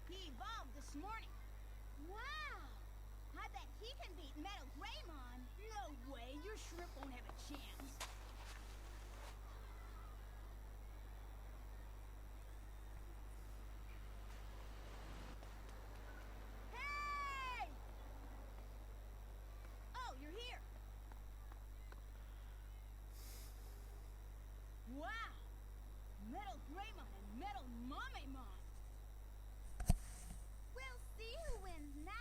He evolved this morning. Wow! I bet he can beat Metal Greymon. No way, your shrimp won't have a chance. Hey! Oh, you're here. Wow! Metal Greymon and Metal Mummymon. We'll see who wins now.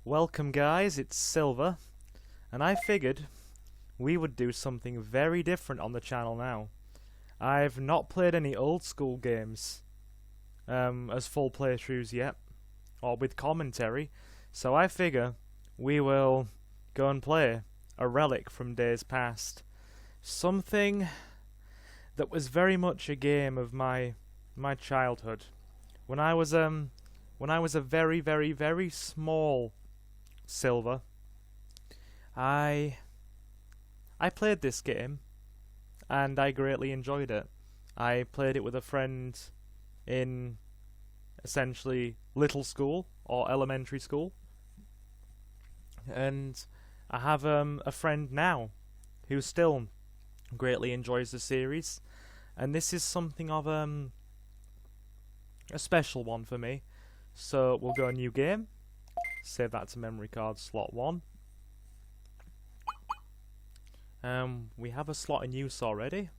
Welcome guys, it's Silver, and I figured we would do something very different on the channel now. I've not played any old school games as full playthroughs yet, or with commentary, so I figure we will go and play a relic from days past. Something that was very much a game of my childhood. When I was a very, very, very small Silver, I played this game and I greatly enjoyed it. I played it with a friend in essentially little school or elementary school, and I have a friend now who still greatly enjoys the series, and this is something of a special one for me. So we'll go a new game. Save that to memory card slot 1. We have a slot in use already.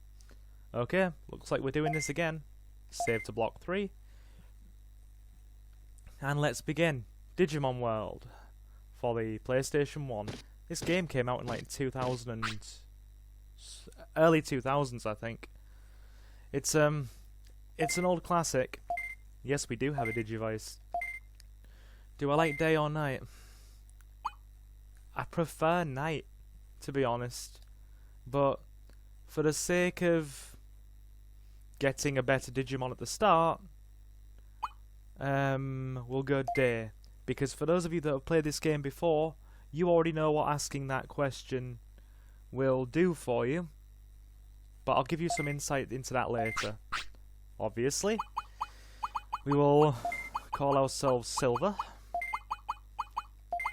Okay, looks like we're doing this again. Save to block 3. And let's begin. Digimon World for the PlayStation 1. This game came out in like 2000 and early 2000s, I think. It's an old classic. Yes, we do have a Digivice. Do I like day or night? I prefer night, to be honest. But for the sake of getting a better Digimon at the start, we'll go day. Because for those of you that have played this game before, you already know what asking that question will do for you. But I'll give you some insight into that later. Obviously, we will call ourselves Silver.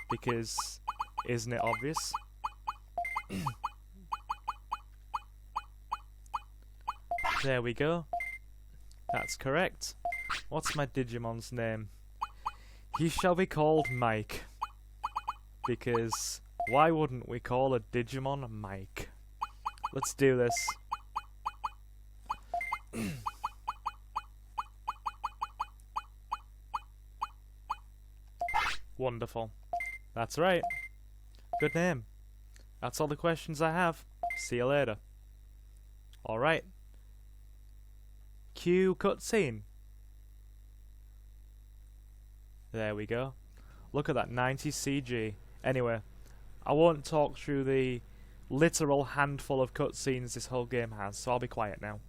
Because, isn't it obvious? There we go. That's correct. What's my Digimon's name? He shall be called Mike. Because why wouldn't we call a Digimon Mike? Let's do this. Wonderful. That's right. Good name. That's all the questions I have. See you later. Alright. Cue cutscene. There we go. Look at that 90 CG. Anyway, I won't talk through the literal handful of cutscenes this whole game has, so I'll be quiet now.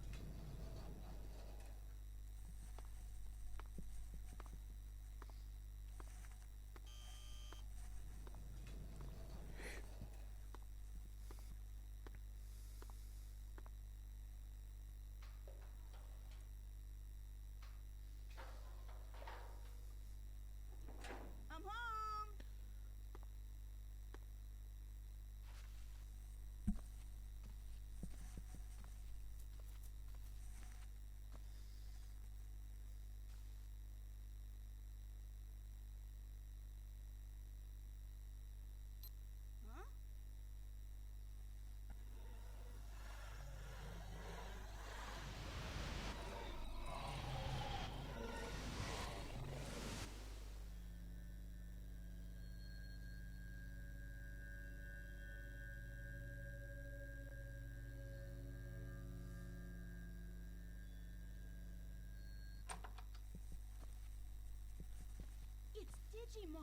Digimon.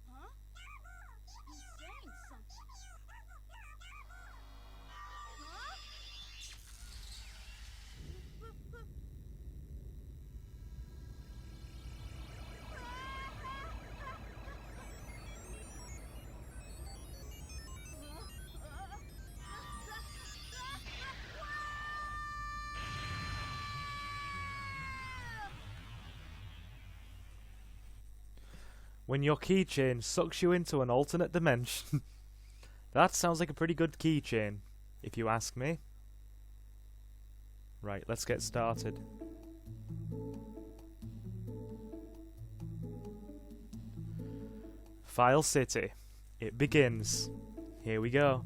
Huh? He's saying something. Huh? When your keychain sucks you into an alternate dimension. That sounds like a pretty good keychain, if you ask me. Right, let's get started. File City. It begins. Here we go.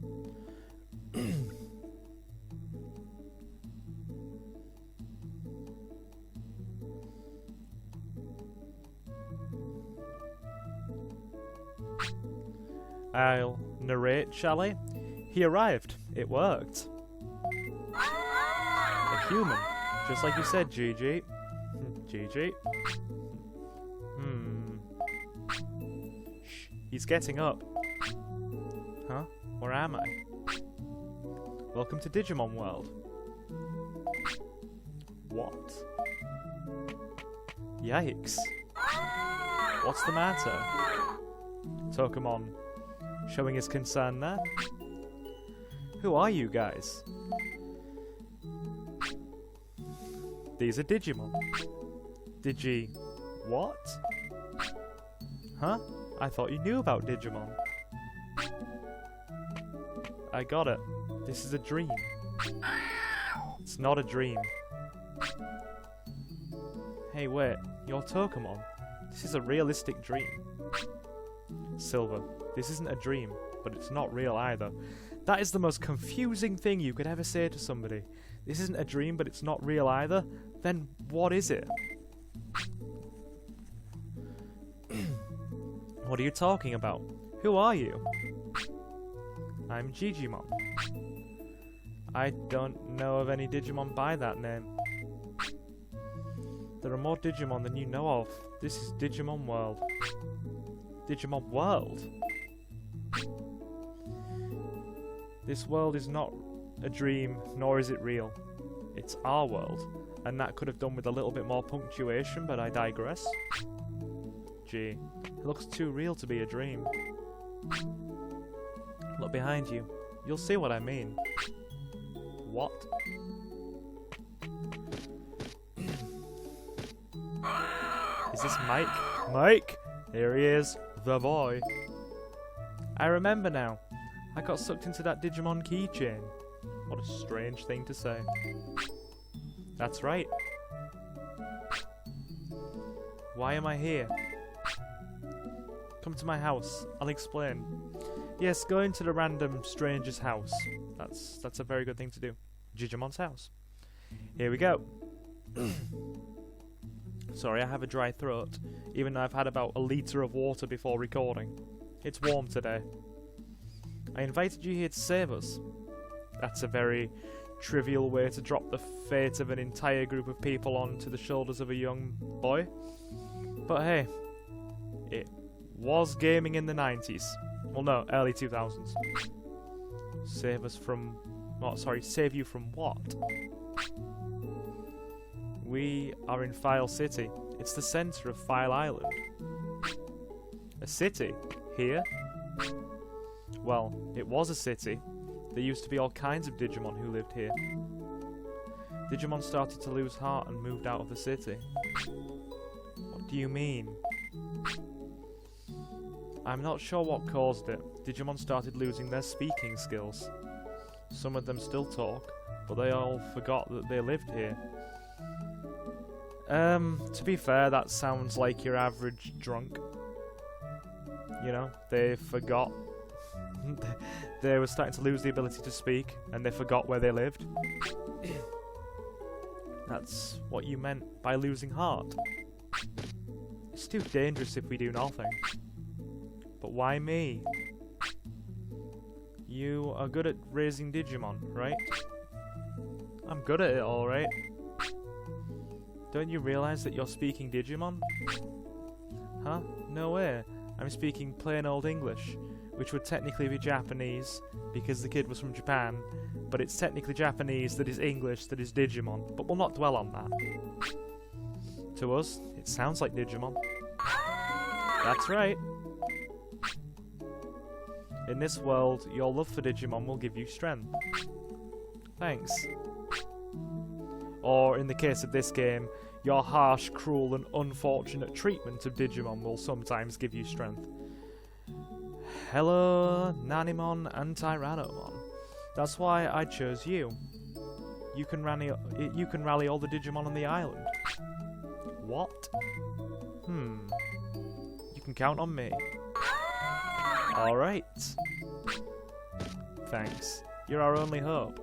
I'll narrate, shall I? He arrived. It worked. A human. Just like you said, Gigi. Gigi. Shh. He's getting up. Huh? Where am I? Welcome to Digimon World. What? Yikes. What's the matter? Tokumon showing his concern there. Who are you guys? These are Digimon. What? Huh? I thought you knew about Digimon. I got it. This is a dream. It's not a dream. Hey, wait. You're Tokumon. This is a realistic dream. Silver, this isn't a dream, but it's not real either. That is the most confusing thing you could ever say to somebody. This isn't a dream, but it's not real either. Then what is it? What are you talking about? Who are you? I'm Jijimon. I don't know of any Digimon by that name. There are more Digimon than you know of. This is Digimon World. Digimon World? This world is not a dream, nor is it real. It's our world, and that could have done with a little bit more punctuation, but I digress. Gee, it looks too real to be a dream. Look behind you. You'll see what I mean. What? Is this Mike? Mike! Here he is, the boy. I remember now. I got sucked into that Digimon keychain. What a strange thing to say. That's right. Why am I here? Come to my house. I'll explain. Yes, go into the random stranger's house. That's a very good thing to do. Jijimon's house. Here we go. Sorry, I have a dry throat, even though I've had about a litre of water before recording. It's warm today. I invited you here to save us. That's a very trivial way to drop the fate of an entire group of people onto the shoulders of a young boy. But hey, it was gaming in the 90s. Well, no, early 2000s. Save us from... Oh, sorry, save you from what? We are in File City. It's the centre of File Island. A city? Here? Well, it was a city. There used to be all kinds of Digimon who lived here. Digimon started to lose heart and moved out of the city. What do you mean? I'm not sure what caused it. Digimon started losing their speaking skills. Some of them still talk, but they all forgot that they lived here. To be fair, that sounds like your average drunk. You know, they forgot. They were starting to lose the ability to speak, and they forgot where they lived. That's what you meant by losing heart. It's too dangerous if we do nothing. But why me? You are good at raising Digimon, right? I'm good at it, alright. Don't you realize that you're speaking Digimon? Huh? No way. I'm speaking plain old English, which would technically be Japanese, because the kid was from Japan, but it's technically Japanese that is English that is Digimon, but we'll not dwell on that. To us, it sounds like Digimon. That's right. In this world, your love for Digimon will give you strength. Thanks. Or, in the case of this game, your harsh, cruel, and unfortunate treatment of Digimon will sometimes give you strength. Hello, Nanimon and Tyrannomon. That's why I chose you. You can rally all the Digimon on the island. What? You can count on me. Alright. Thanks. You're our only hope.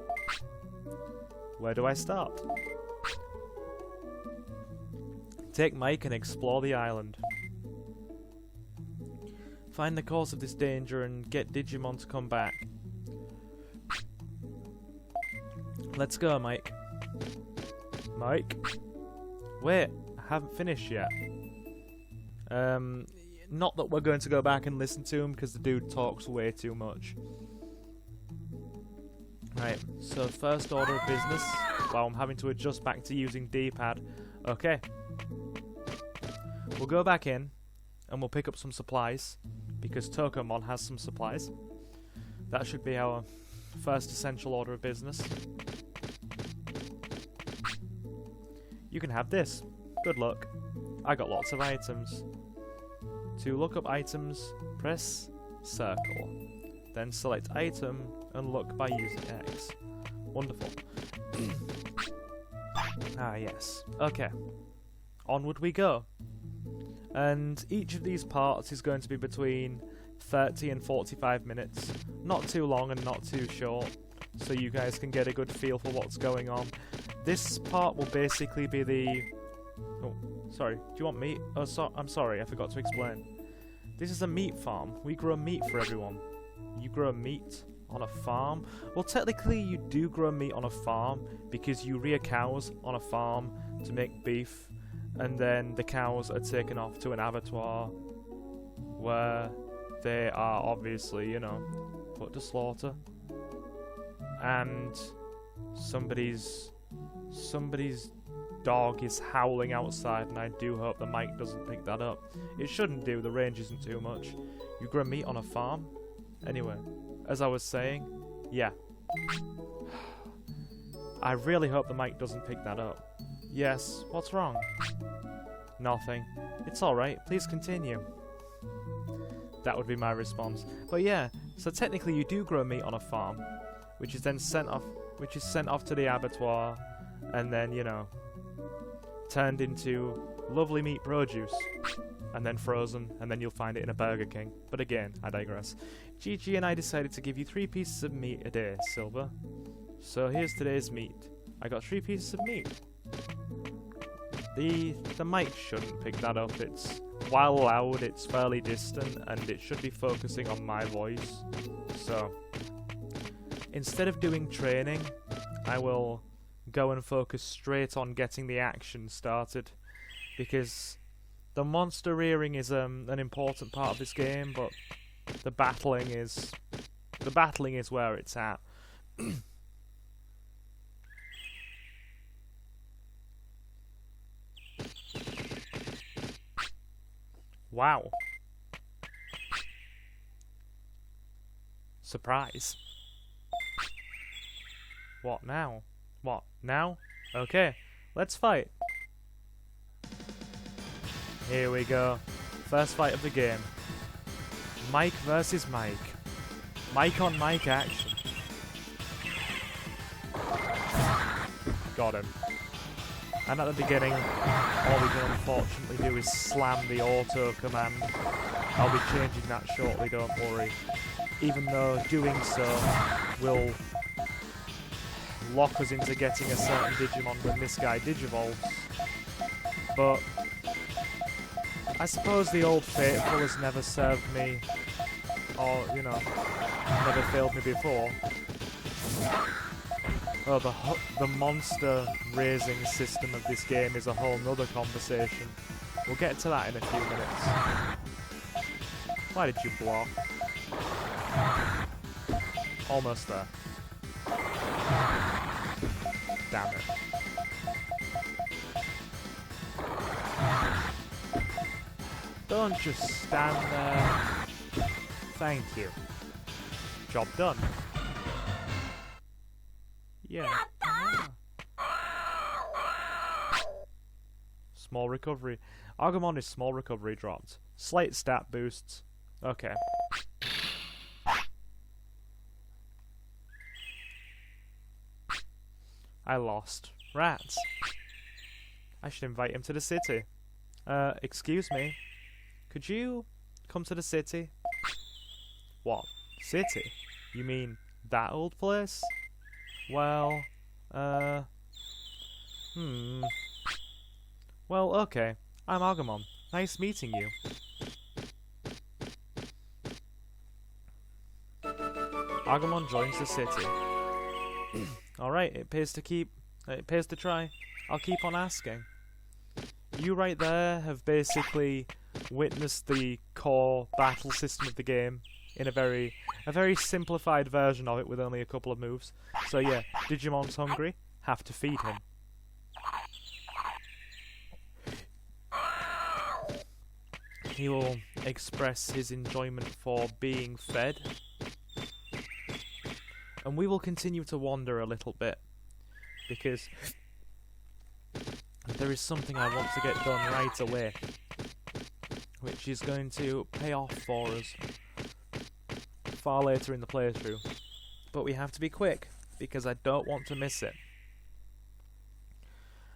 Where do I start? Take Mike and explore the island. Find the cause of this danger and get Digimon to come back. Let's go, Mike. Mike? Wait, I haven't finished yet. Not that we're going to go back and listen to him, because the dude talks way too much. Right, so first order of business. Wow, I'm having to adjust back to using D-pad. Okay. We'll go back in, and we'll pick up some supplies, because Tokomon has some supplies. That should be our first essential order of business. You can have this. Good luck. I got lots of items. To look up items, press circle. Then select item and look by using X. Wonderful. Ah, yes. Okay. Onward we go. And each of these parts is going to be between 30 and 45 minutes. Not too long and not too short, so you guys can get a good feel for what's going on. This part will basically be the... Oh, sorry. Do you want meat? Oh, I'm sorry, I forgot to explain. This is a meat farm. We grow meat for everyone. You grow meat on a farm? Well, technically you do grow meat on a farm because you rear cows on a farm to make beef, and then the cows are taken off to an abattoir where they are obviously, you know, put to slaughter. And somebody's dog is howling outside, and I do hope the mic doesn't pick that up. It shouldn't do, the range isn't too much. You grow meat on a farm? Anyway, as I was saying, yeah. I really hope the mic doesn't pick that up. Yes, what's wrong? Nothing. It's alright, please continue. That would be my response. But yeah, so technically you do grow meat on a farm, which is then sent off to the abattoir, and then, you know, turned into lovely meat produce, and then frozen, and then you'll find it in a Burger King. But again, I digress. Gigi and I decided to give you 3 pieces of meat a day, Silver. So here's today's meat. I got 3 pieces of meat. The mic shouldn't pick that up. It's, while loud, it's fairly distant, and it should be focusing on my voice. So, instead of doing training, I will go and focus straight on getting the action started, because the monster rearing is an important part of this game, but the battling is where it's at. Wow. Surprise. What now? What, now? Okay, let's fight. Here we go. First fight of the game. Mike versus Mike. Mike on Mike action. Got him. And at the beginning, all we can unfortunately do is slam the auto command. I'll be changing that shortly, don't worry. Even though doing so will lock us into getting a certain Digimon when this guy digivolves. But I suppose the old faithful has never served me, or, you know, never failed me before. Oh, the monster raising system of this game is a whole nother conversation. We'll get to that in a few minutes. Why did you block? Almost there. Damn it. Don't just stand there. Thank you. Job done. Yeah. Small recovery. Agumon is small recovery dropped. Slight stat boosts. Okay. I lost. Rats. I should invite him to the city. Excuse me. Could you come to the city? What? City? You mean that old place? Well, Well, okay. I'm Agumon. Nice meeting you. Agumon joins the city. Alright, it pays to try. I'll keep on asking. You right there have basically witnessed the core battle system of the game in a very simplified version of it with only a couple of moves. So yeah, Digimon's hungry, have to feed him. He will express his enjoyment for being fed. And we will continue to wander a little bit, because there is something I want to get done right away, which is going to pay off for us far later in the playthrough. But we have to be quick, because I don't want to miss it.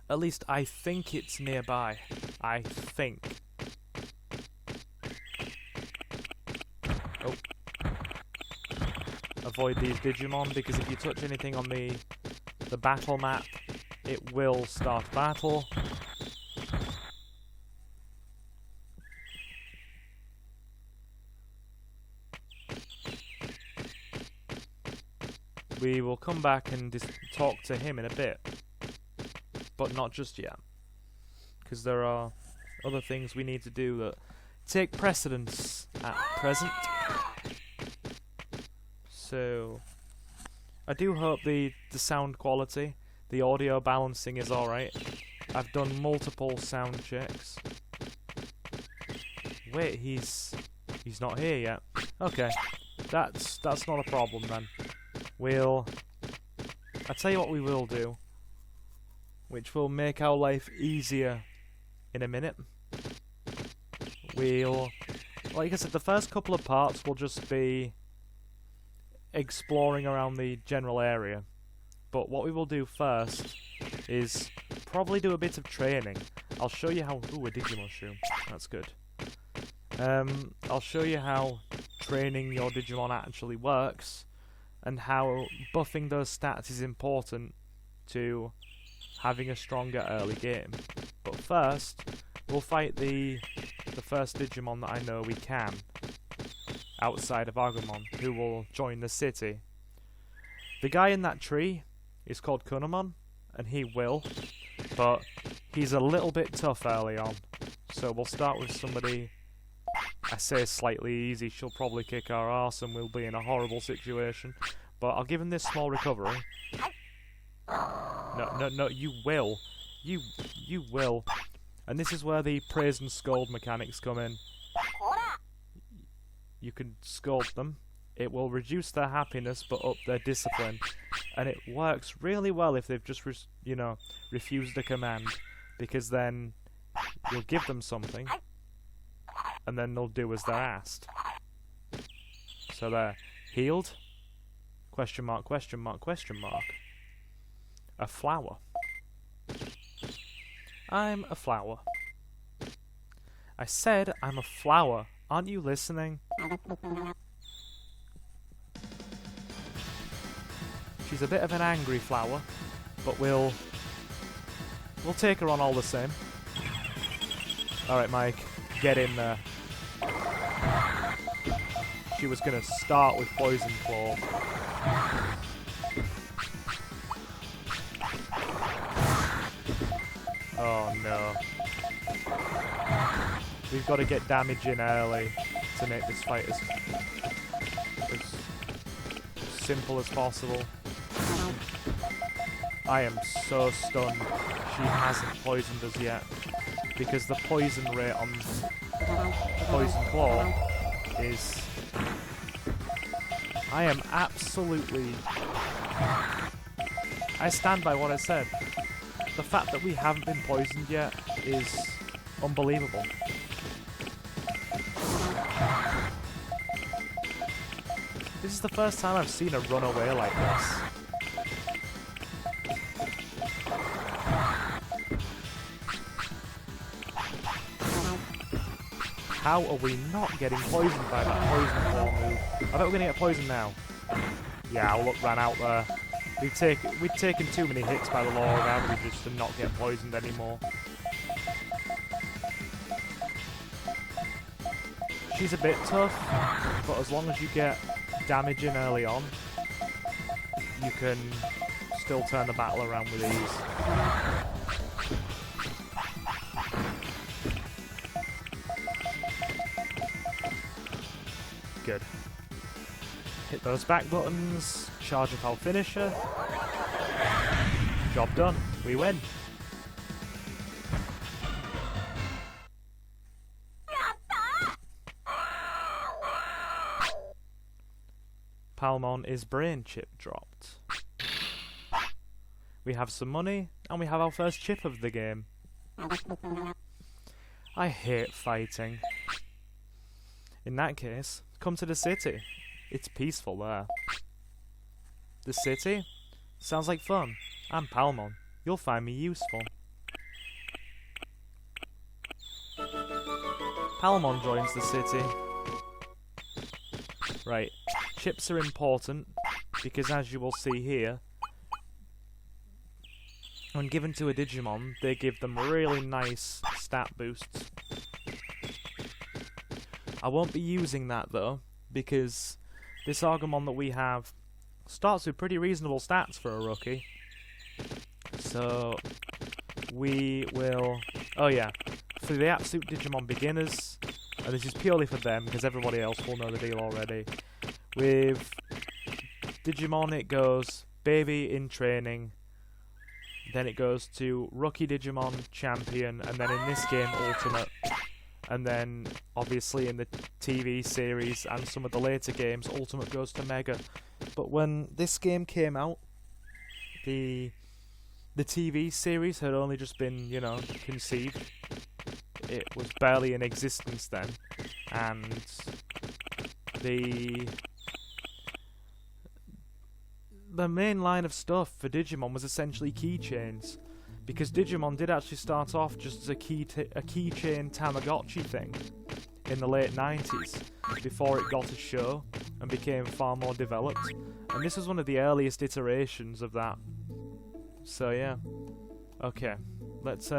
At least I think it's nearby. I think. Oh. Avoid these Digimon, because if you touch anything on the battle map, it will start battle. We will come back and talk to him in a bit, but not just yet, because there are other things we need to do that take precedence at present. So I do hope the sound quality, the audio balancing is alright. I've done multiple sound checks. Wait, he's not here yet. Okay, that's not a problem then. I'll tell you what we will do, which will make our life easier in a minute. Like I said, the first couple of parts will just be exploring around the general area. But what we will do first is probably do a bit of training. I'll show you how... Ooh, a Digimon shoe. That's good. I'll show you how training your Digimon actually works, and how buffing those stats is important to having a stronger early game. But first, we'll fight the first Digimon that I know we can, outside of Agumon, who will join the city. The guy in that tree is called Kunamon, and he will, but he's a little bit tough early on. So we'll start with somebody, I say slightly easy. She'll probably kick our arse and we'll be in a horrible situation. But I'll give him this small recovery. No, you will. You will. And this is where the praise and scold mechanics come in. You can scold them. It will reduce their happiness but up their discipline. And it works really well if they've just, refused a command. Because then you'll give them something, and then they'll do as they're asked. So they're healed? Question mark, question mark, question mark. A flower. I'm a flower. I said I'm a flower. Aren't you listening? She's a bit of an angry flower, but we'll take her on all the same. Alright, Mike, get in there. She was gonna start with Poison Claw. Oh no. We've got to get damage in early to make this fight as simple as possible. I am so stunned she hasn't poisoned us yet, because the poison rate on Poison Claw is... I am absolutely... I stand by what I said. The fact that we haven't been poisoned yet is unbelievable. This is the first time I've seen her run away like this. How are we not getting poisoned by that poison ball move? I bet we're gonna get poisoned now. Yeah, look, ran out there. We'd taken too many hits by the law of averages to not get poisoned anymore. She's a bit tough, but as long as you get damage in early on, you can still turn the battle around with ease. Good. Hit those back buttons, charge up our finisher. Job done. We win. Palmon is brain chip dropped. We have some money, and we have our first chip of the game. I hate fighting. In that case, come to the city. It's peaceful there. The city? Sounds like fun. I'm Palmon. You'll find me useful. Palmon joins the city. Right. Chips are important, because as you will see here, when given to a Digimon, they give them really nice stat boosts. I won't be using that though, because this Agumon that we have starts with pretty reasonable stats for a rookie. So we will... Oh yeah, for the absolute Digimon beginners, and this is purely for them because everybody else will know the deal already. With Digimon it goes baby in training, then it goes to rookie Digimon, champion, and then in this game ultimate. And then, obviously, in the TV series and some of the later games, Ultimate goes to Mega. But when this game came out, the TV series had only just been, you know, conceived. It was barely in existence then. And the main line of stuff for Digimon was essentially keychains. Because Digimon did actually start off just as a keychain Tamagotchi thing in the late 90s, before it got a show and became far more developed. And this was one of the earliest iterations of that. So yeah. Okay, let's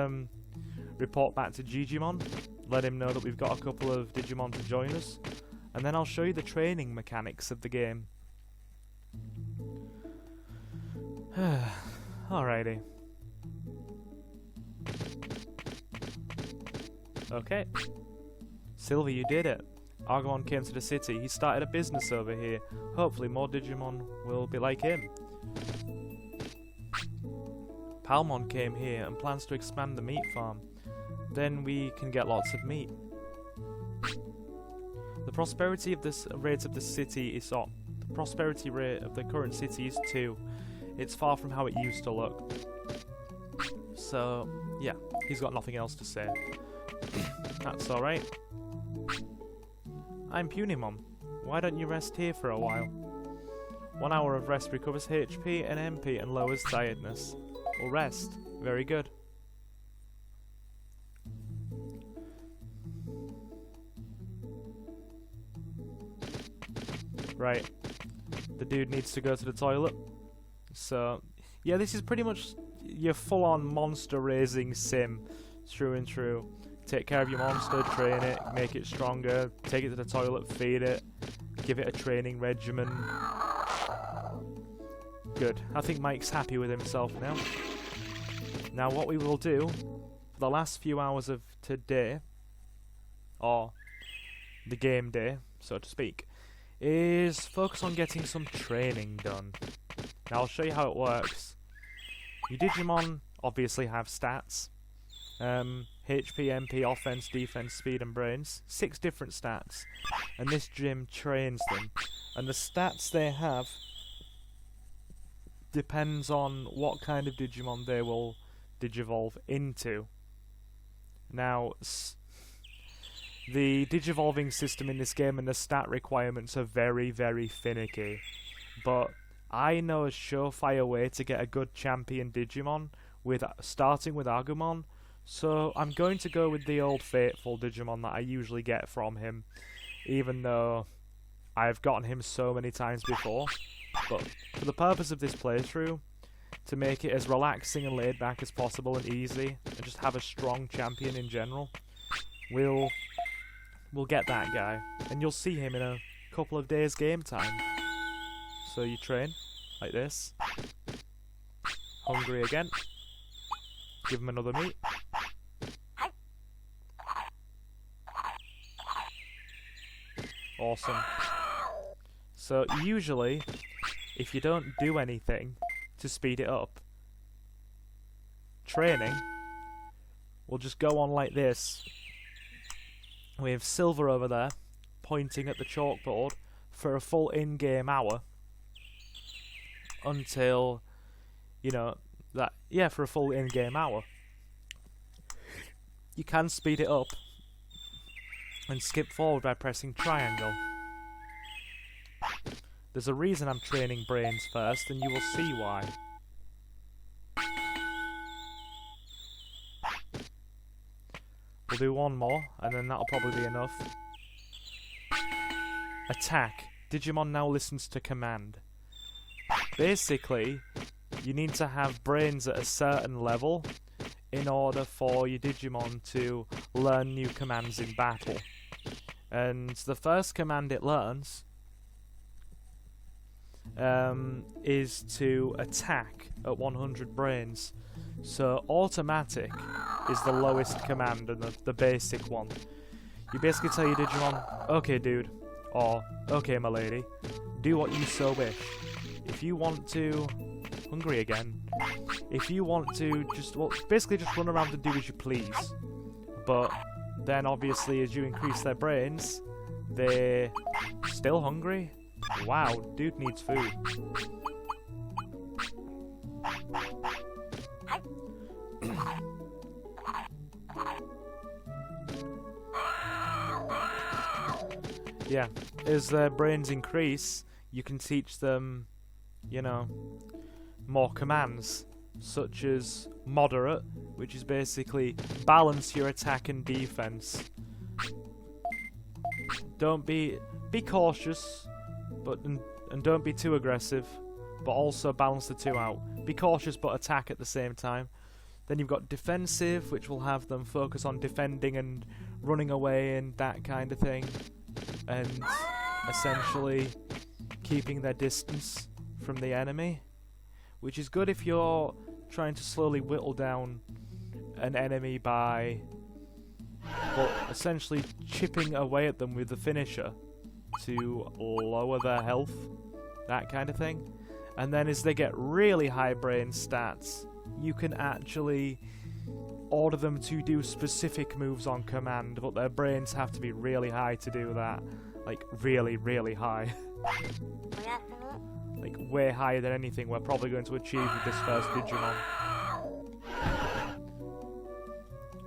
report back to Jijimon, let him know that we've got a couple of Digimon to join us, and then I'll show you the training mechanics of the game. Alrighty. Okay. Silver, you did it. Agumon came to the city. He started a business over here. Hopefully more Digimon will be like him. Palmon came here and plans to expand the meat farm. Then we can get lots of meat. The prosperity of this rate of the city is up. The prosperity rate of the current city is 2. It's far from how it used to look. So, yeah, he's got nothing else to say. That's alright. I'm Punimon. Why don't you rest here for a while? 1 hour of rest recovers HP and MP and lowers tiredness. Or rest. Very good. Right. The dude needs to go to the toilet. So, yeah, this is pretty much your full-on monster raising sim. True and true. Take care of your monster, train it, make it stronger, take it to the toilet, feed it, give it a training regimen. Good. I think Mike's happy with himself now. Now what we will do for the last few hours of today, or the game day, so to speak, is focus on getting some training done. Now I'll show you how it works. Your Digimon obviously have stats. HP, MP, offense, defense, speed and brains. 6 different stats. And this gym trains them. And the stats they have depends on what kind of Digimon they will digivolve into. Now, the digivolving system in this game and the stat requirements are very, very finicky. But I know a surefire way to get a good champion Digimon, starting with Agumon. So I'm going to go with the old faithful Digimon that I usually get from him, even though I've gotten him so many times before. But for the purpose of this playthrough, to make it as relaxing and laid back as possible and easy, and just have a strong champion in general, we'll get that guy, and you'll see him in a couple of days game time. So you train like this. Hungry again. Give him another meat. Awesome. So usually, if you don't do anything to speed it up, training will just go on like this. We have Silver over there pointing at the chalkboard for a full in-game hour until, you know, for a full in-game hour. You can speed it up and skip forward by pressing triangle. There's a reason I'm training brains first, and you will see why. We'll do one more, and then that'll probably be enough. Attack. Digimon now listens to command. Basically, you need to have brains at a certain level in order for your Digimon to learn new commands in battle. And the first command it learns is to attack at 100 brains. So automatic is the lowest command and the basic one. You basically tell your Digimon, okay dude, or okay my lady, do what you so wish. If you want to... Hungry again. If you want to basically just run around and do as you please. But then obviously as you increase their brains, they're still hungry. Wow, dude needs food. Yeah, as their brains increase, you can teach them, you know, more commands, such as moderate, which is basically balance your attack and defense. Don't be cautious, and don't be too aggressive, but also balance the two out. Be cautious but attack at the same time. Then you've got defensive, which will have them focus on defending and running away and that kind of thing, and essentially keeping their distance from the enemy, which is good if you're trying to slowly whittle down an enemy by essentially chipping away at them with the finisher to lower their health, that kind of thing. And then as they get really high brain stats, you can actually order them to do specific moves on command, but their brains have to be really high to do that. Like, really, really high. Like, way higher than anything we're probably going to achieve with this first Digimon.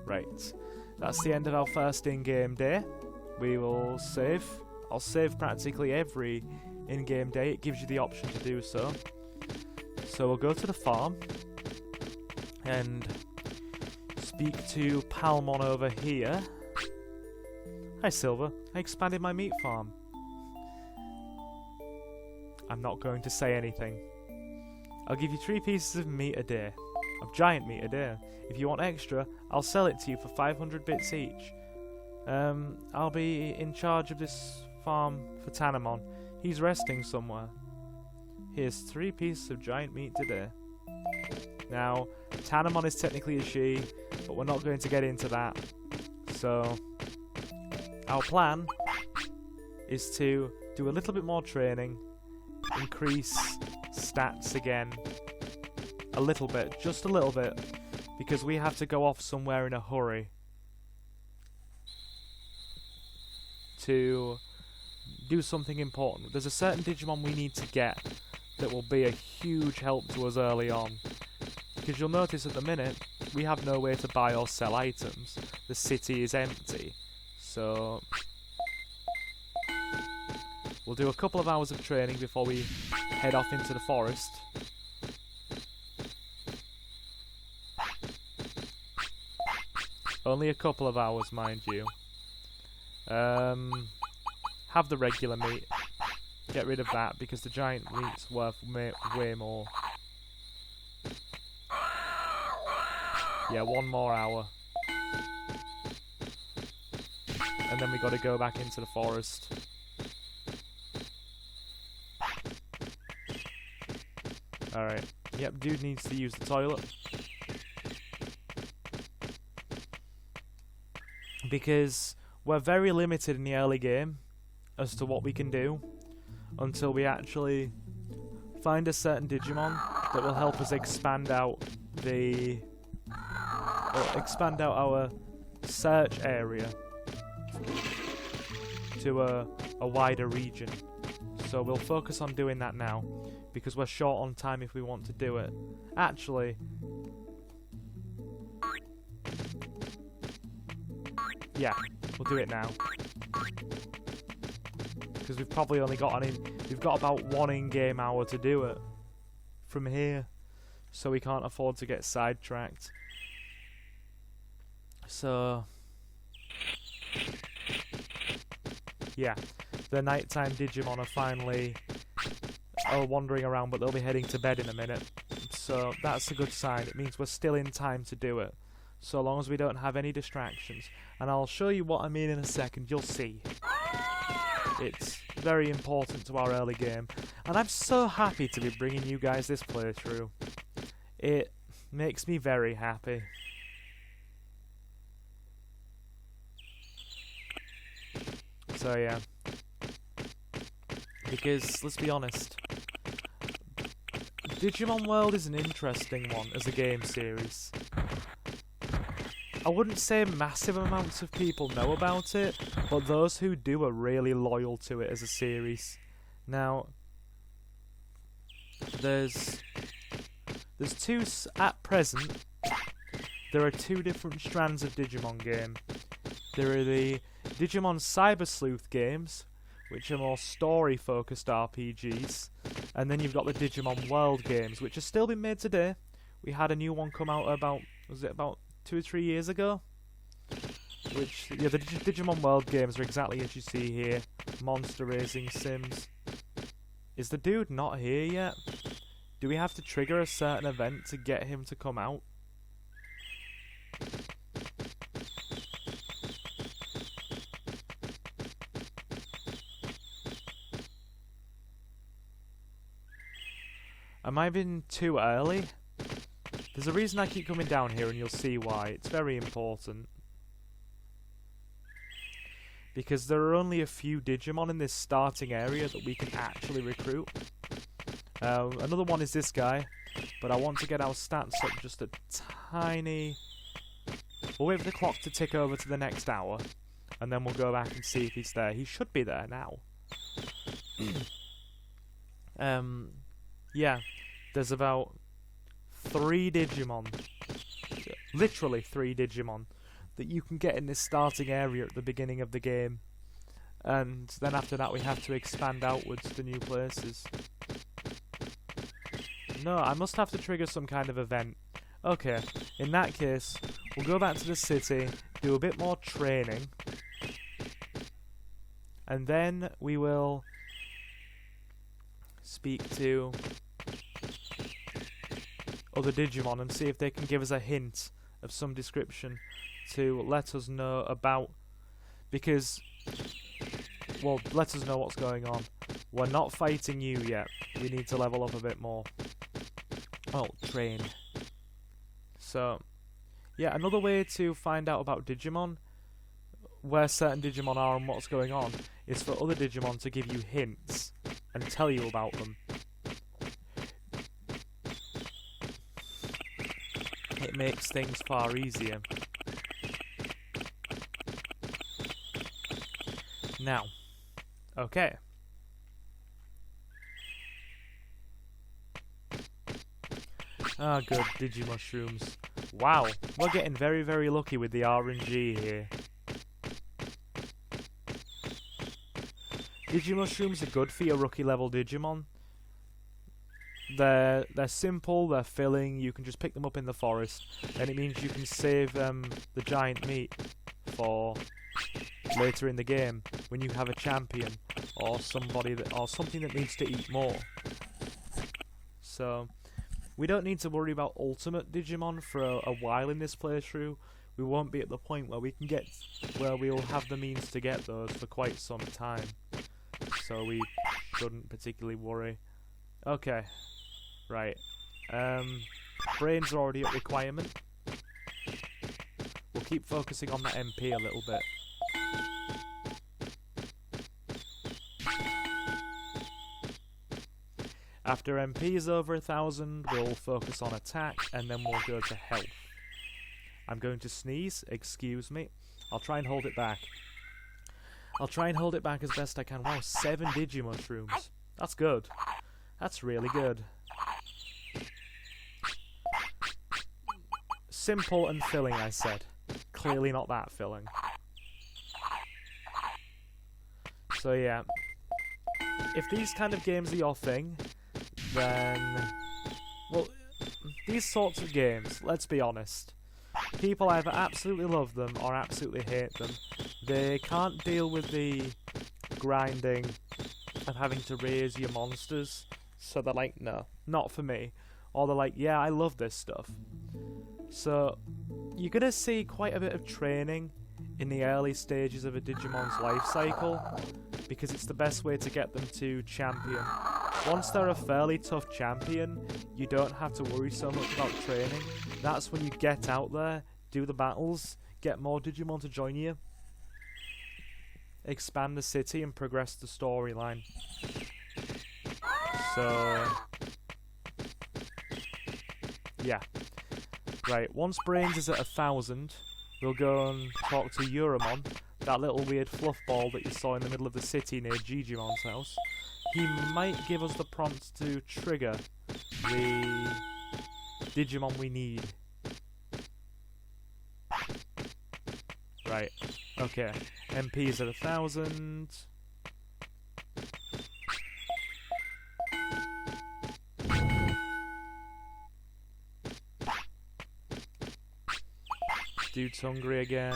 Right. That's the end of our first in-game day. We will save. I'll save practically every in-game day. It gives you the option to do so. So we'll go to the farm and speak to Palmon over here. Hi Silver, I expanded my meat farm. I'm not going to say anything. I'll give you 3 pieces of meat a day. Of giant meat a day. If you want extra, I'll sell it to you for 500 bits each. I'll be in charge of this farm for Tanemon. He's resting somewhere. Here's 3 pieces of giant meat today. Now, Tanemon is technically a she, but we're not going to get into that. So, our plan is to do a little bit more training, increase stats again, a little bit, just a little bit, because we have to go off somewhere in a hurry to do something important. There's a certain Digimon we need to get that will be a huge help to us early on, because you'll notice at the minute we have no way to buy or sell items. The city is empty, so we'll do a couple of hours of training before we head off into the forest. Only a couple of hours, mind you. Have the regular meat. Get rid of that, because the giant meat's worth way more. Yeah, one more hour. And then we gotta go back into the forest. Alright. Yep, dude needs to use the toilet. Because we're very limited in the early game as to what we can do until we actually find a certain Digimon that will help us expand out our search area to a wider region. So we'll focus on doing that now, because we're short on time if we want to do it. Actually, yeah, we'll do it now, because we've probably only got we've got about 1 in-game hour to do it from here, so we can't afford to get sidetracked. So yeah, the nighttime Digimon are finally wandering around, but they'll be heading to bed in a minute. So that's a good sign. It means we're still in time to do it, so long as we don't have any distractions. And I'll show you what I mean in a second. You'll see. It's very important to our early game, and I'm so happy to be bringing you guys this playthrough. It makes me very happy. So yeah, because let's be honest, Digimon World is an interesting one as a game series. I wouldn't say massive amounts of people know about it, but those who do are really loyal to it as a series. Now, there's two, at present, there are 2 different strands of Digimon game. There are the Digimon Cyber Sleuth games, which are more story-focused RPGs, and then you've got the Digimon World games, which are still being made today. We had a new one come out about 2 or 3 years ago? Which, yeah, the Digimon World games are exactly as you see here. Monster raising sims. Is the dude not here yet? Do we have to trigger a certain event to get him to come out? Am I being too early? There's a reason I keep coming down here, and you'll see why. It's very important. Because there are only a few Digimon in this starting area that we can actually recruit. Another one is this guy, but I want to get our stats up just a tiny... We'll wait for the clock to tick over to the next hour, and then we'll go back and see if he's there. He should be there now. Yeah, there's about 3 Digimon, literally 3 Digimon, that you can get in this starting area at the beginning of the game. And then after that we have to expand outwards to new places. No, I must have to trigger some kind of event. Okay, in that case, we'll go back to the city, do a bit more training, and then we will speak to other Digimon and see if they can give us a hint of some description to let us know about, because, well, let us know what's going on. We're not fighting you yet. We need to level up a bit more. Oh, train. So, Yeah, another way to find out about Digimon, where certain Digimon are and what's going on, is for other Digimon to give you hints and tell you about them. It makes things far easier. Now, okay. Ah, good, Digimushrooms. Wow, we're getting very, very lucky with the RNG here. Digimushrooms are good for your rookie level Digimon. They're simple, they're filling, you can just pick them up in the forest, and it means you can save the giant meat for later in the game when you have a champion or somebody or something that needs to eat more. So we don't need to worry about ultimate Digimon for a while in this playthrough. We won't be at the point where we'll have the means to get those for quite some time. So we shouldn't particularly worry. Okay. Right. Brains are already at requirement. We'll keep focusing on that MP a little bit. After MP is over 1,000, we'll focus on attack, and then we'll go to health. I'm going to sneeze, excuse me. I'll try and hold it back. I'll try and hold it back as best I can. Wow, 7 Digimushrooms. That's good. That's really good. Simple and filling, I said. Clearly not that filling. So yeah. If these kind of games are your thing, then... well, these sorts of games, let's be honest. People either absolutely love them or absolutely hate them. They can't deal with the grinding of having to raise your monsters. So they're like, no, not for me. Or they're like, yeah, I love this stuff. So you're going to see quite a bit of training in the early stages of a Digimon's life cycle, because it's the best way to get them to champion. Once they're a fairly tough champion, you don't have to worry so much about training. That's when you get out there, do the battles, get more Digimon to join you, expand the city and progress the storyline. So yeah. Right, once Brains is at 1,000, we'll go and talk to Uremon, that little weird fluff ball that you saw in the middle of the city near Jijimon's house. He might give us the prompt to trigger the Digimon we need. Right, okay. MP is at 1,000. Dude's hungry again.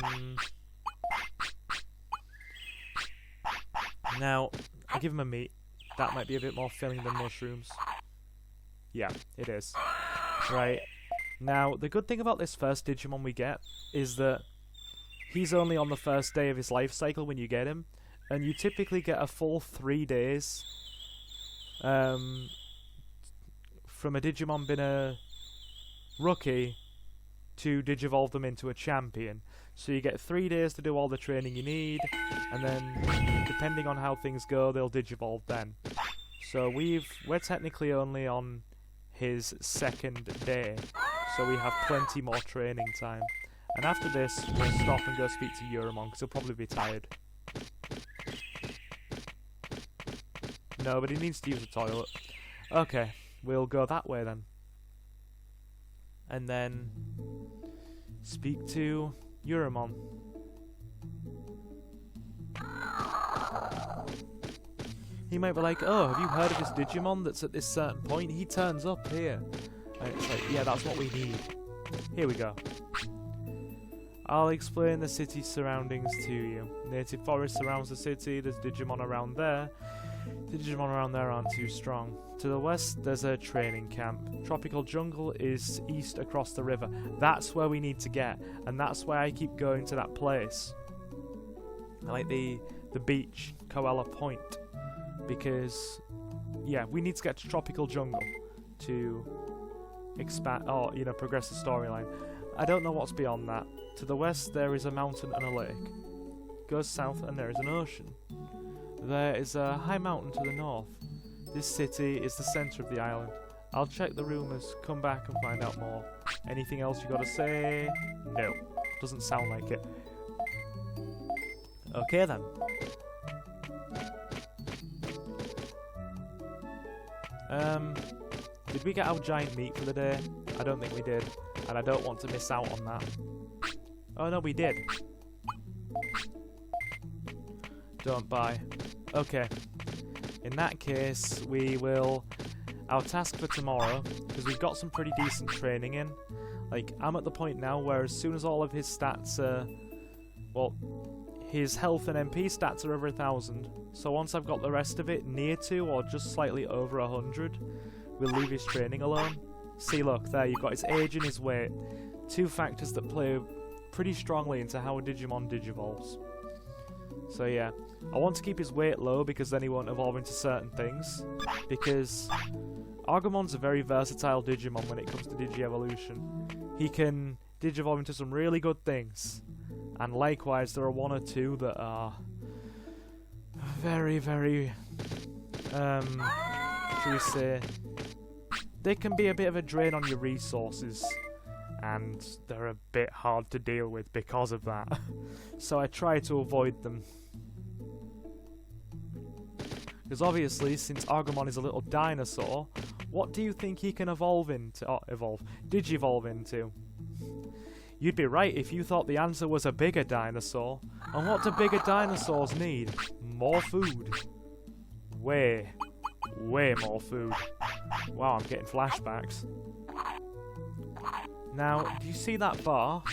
Now, I'll give him a meat. That might be a bit more filling than mushrooms. Yeah, it is. Right. Now, the good thing about this first Digimon we get is that he's only on the first day of his life cycle when you get him, and you typically get a full 3 days from a Digimon being a rookie to digivolve them into a champion. So you get 3 days to do all the training you need, and then depending on how things go, they'll digivolve then. So we're technically only on his 2nd day, so we have plenty more training time. And after this, we'll stop and go speak to Uremon, because he'll probably be tired. No, but he needs to use the toilet. Okay, we'll go that way then. And then speak to Uremon. He might be like, oh, have you heard of this Digimon that's at this certain point? He turns up here. And it's like, yeah, that's what we need. Here we go. I'll explain the city's surroundings to you. Native forest surrounds the city, there's Digimon around there. The Digimon around there aren't too strong. To the west, there's a training camp. Tropical Jungle is east across the river. That's where we need to get, and that's why I keep going to that place. I like the beach, Koala Point, because, yeah, we need to get to Tropical Jungle to expand, or, you know, progress the storyline. I don't know what's beyond that. To the west there is a mountain and a lake. Goes south and there is an ocean. There is a high mountain to the north. This city is the centre of the island. I'll check the rumours, come back and find out more. Anything else you gotta say? No. Doesn't sound like it. Okay then. Did we get our giant meat for the day? I don't think we did. And I don't want to miss out on that. Oh no, we did. Don't buy. Okay. In that case, we will... Our task for tomorrow, because we've got some pretty decent training in. Like, I'm at the point now where as soon as all of his stats are... Well, his health and MP stats are over 1,000. So once I've got the rest of it near to or just slightly over 100, we'll leave his training alone. See, look, there, you've got his age and his weight. Two factors that play pretty strongly into how a Digimon digivolves. So yeah, I want to keep his weight low because then he won't evolve into certain things. Because Agumon's a very versatile Digimon when it comes to Digi-evolution. He can digivolve into some really good things. And likewise, there are one or two that are very, very, should we say, they can be a bit of a drain on your resources. And they're a bit hard to deal with because of that. So I try to avoid them. Because obviously, since Agumon is a little dinosaur, what do you think he can evolve into? Digivolve into? You'd be right if you thought the answer was a bigger dinosaur. And what do bigger dinosaurs need? More food. Way more food. Wow, I'm getting flashbacks. Now, do you see that bar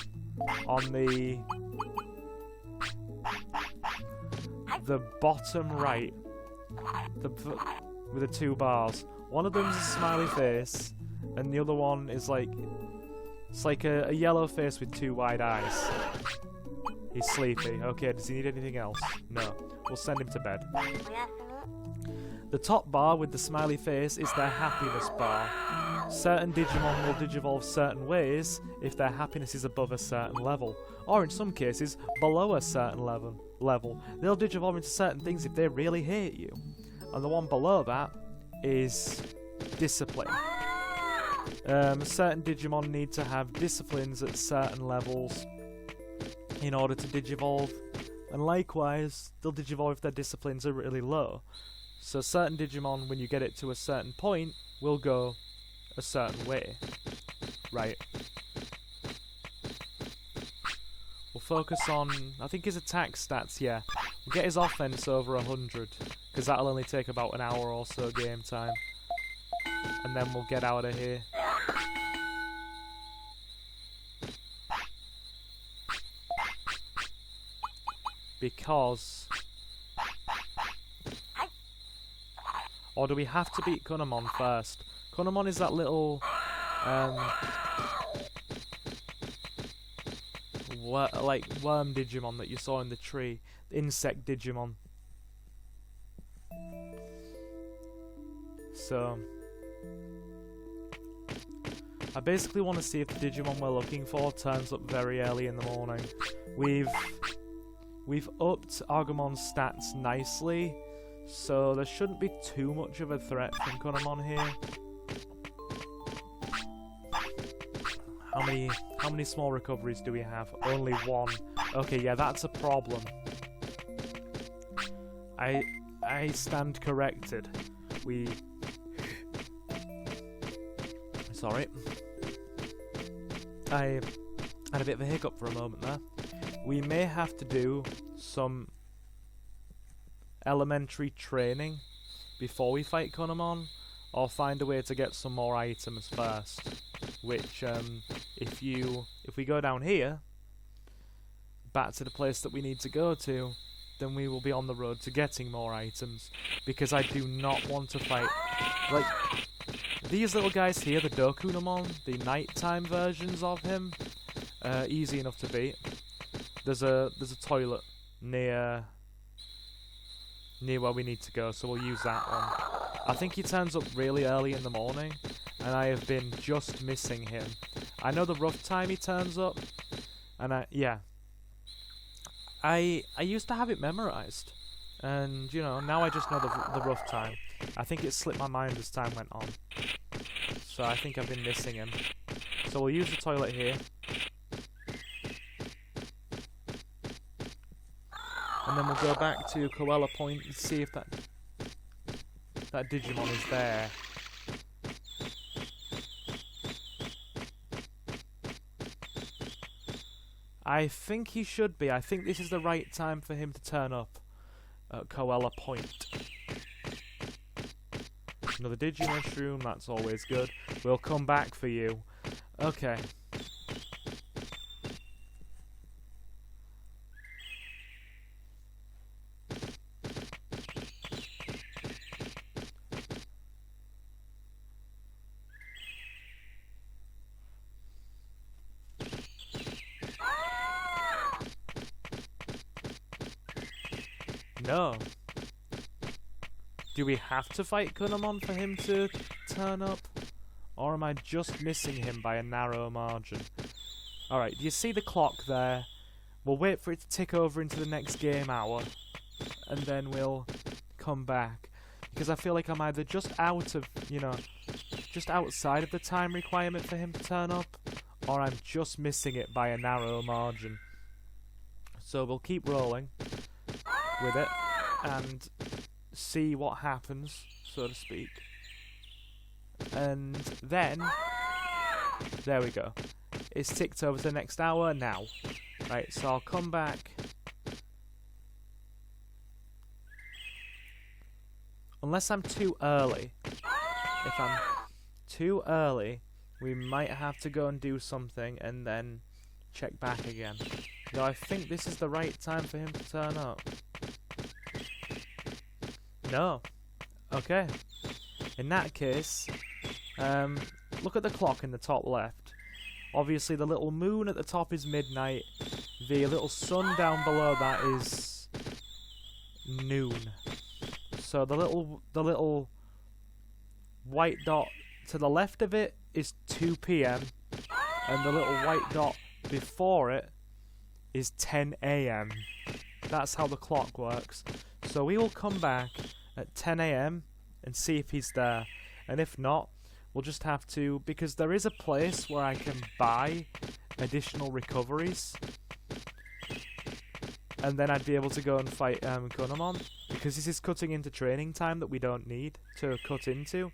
on the bottom right? With the two bars. One of them is a smiley face, and the other one is like... It's like a yellow face with two wide eyes. He's sleepy. Okay, does he need anything else? No. We'll send him to bed. The top bar with the smiley face is their happiness bar. Certain Digimon will digivolve certain ways if their happiness is above a certain level, or in some cases, below a certain level. They'll digivolve into certain things if they really hate you. And the one below that is discipline. Certain Digimon need to have disciplines at certain levels in order to digivolve, and likewise, they'll digivolve if their disciplines are really low. So certain Digimon, when you get it to a certain point, will go a certain way. Right. We'll focus on, I think his attack stats, yeah. We'll get his offense over 100, because that'll only take about an hour or so game time. And then we'll get out of here. Because... Or do we have to beat Kunamon first? Kunamon is that little... like worm Digimon that you saw in the tree. Insect Digimon. So... I basically want to see if the Digimon we're looking for turns up very early in the morning. We've upped Agumon's stats nicely, so there shouldn't be too much of a threat from Kunamon here. How many small recoveries do we have? Only one. Okay, yeah, that's a problem. I stand corrected. Sorry. I had a bit of a hiccup for a moment there. We may have to do some elementary training before we fight Kunamon, or find a way to get some more items first. Which, if we go down here, back to the place that we need to go to, then we will be on the road to getting more items. Because I do not want to fight... Like, these little guys here, the Dokunamon, the nighttime versions of him, easy enough to beat. There's a toilet near where we need to go, so we'll use that one. I think he turns up really early in the morning, and I have been just missing him. I know the rough time he turns up, and I used to have it memorized, and you know, now I just know the rough time. I think it slipped my mind as time went on, so I think I've been missing him. So we'll use the toilet here, and then we'll go back to Koala Point and see if that Digimon is there. I think he should be. I think this is the right time for him to turn up at Koala Point. Another Digimushroom, that's always good. We'll come back for you. Okay. No. Do we have to fight Kunamon for him to turn up? Or am I just missing him by a narrow margin? Alright, do you see the clock there? We'll wait for it to tick over into the next game hour, and then we'll come back. Because I feel like I'm either just out of, you know, just outside of the time requirement for him to turn up, or I'm just missing it by a narrow margin. So we'll keep rolling with it and see what happens, so to speak. And then there we go. It's ticked over to the next hour now. Right, so I'll come back. Unless I'm too early. If I'm too early, we might have to go and do something and then check back again. Though I think this is the right time for him to turn up. No. Okay. In that case, look at the clock in the top left. Obviously the little moon at the top is midnight. The little sun down below that is noon. So the little white dot to the left of it is 2 PM, and the little white dot before it is 10 AM. That's how the clock works. So we will come back at 10 AM and see if he's there. And if not, we'll just have to, because there is a place where I can buy additional recoveries, and then I'd be able to go and fight Kunamon, because this is cutting into training time that we don't need to cut into.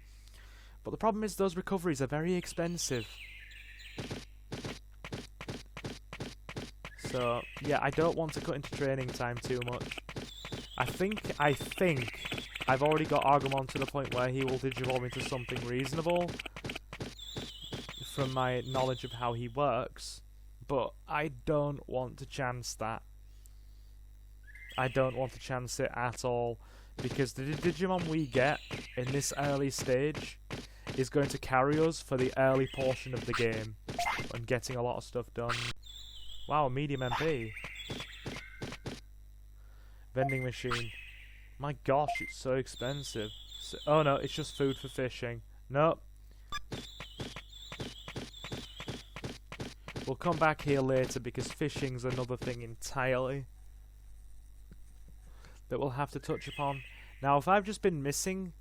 But the problem is those recoveries are very expensive. So yeah, I don't want to cut into training time too much. I think I've already got Agumon to the point where he will digivolve into something reasonable from my knowledge of how he works, but I don't want to chance that. I don't want to chance it at all, because the Digimon we get in this early stage is going to carry us for the early portion of the game and getting a lot of stuff done. Wow, medium MP. Vending machine. My gosh, it's so expensive. Oh no, it's just food for fishing. Nope. We'll come back here later because fishing's another thing entirely that we'll have to touch upon. Now, if I've just been missing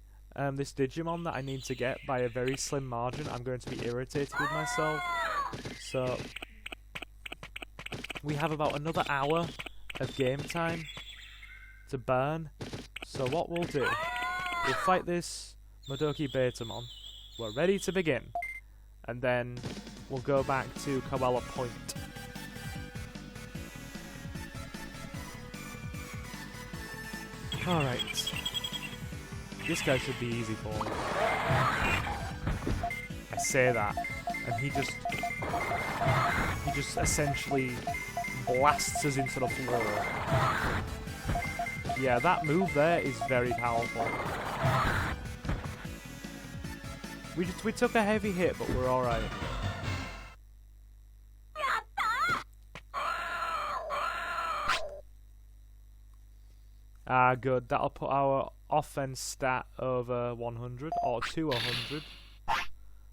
this Digimon that I need to get by a very slim margin, I'm going to be irritated with myself. So we have about another hour of game time to burn. So what we'll do, we'll fight this Modoki Betamon. We're ready to begin. And then we'll go back to Koala Point. Alright. This guy should be easy for me. I say that, and he just essentially blasts us into the floor. Yeah, that move there is very powerful. We took a heavy hit, but we're alright. Ah, good. That'll put our offense stat over 100, or to 100.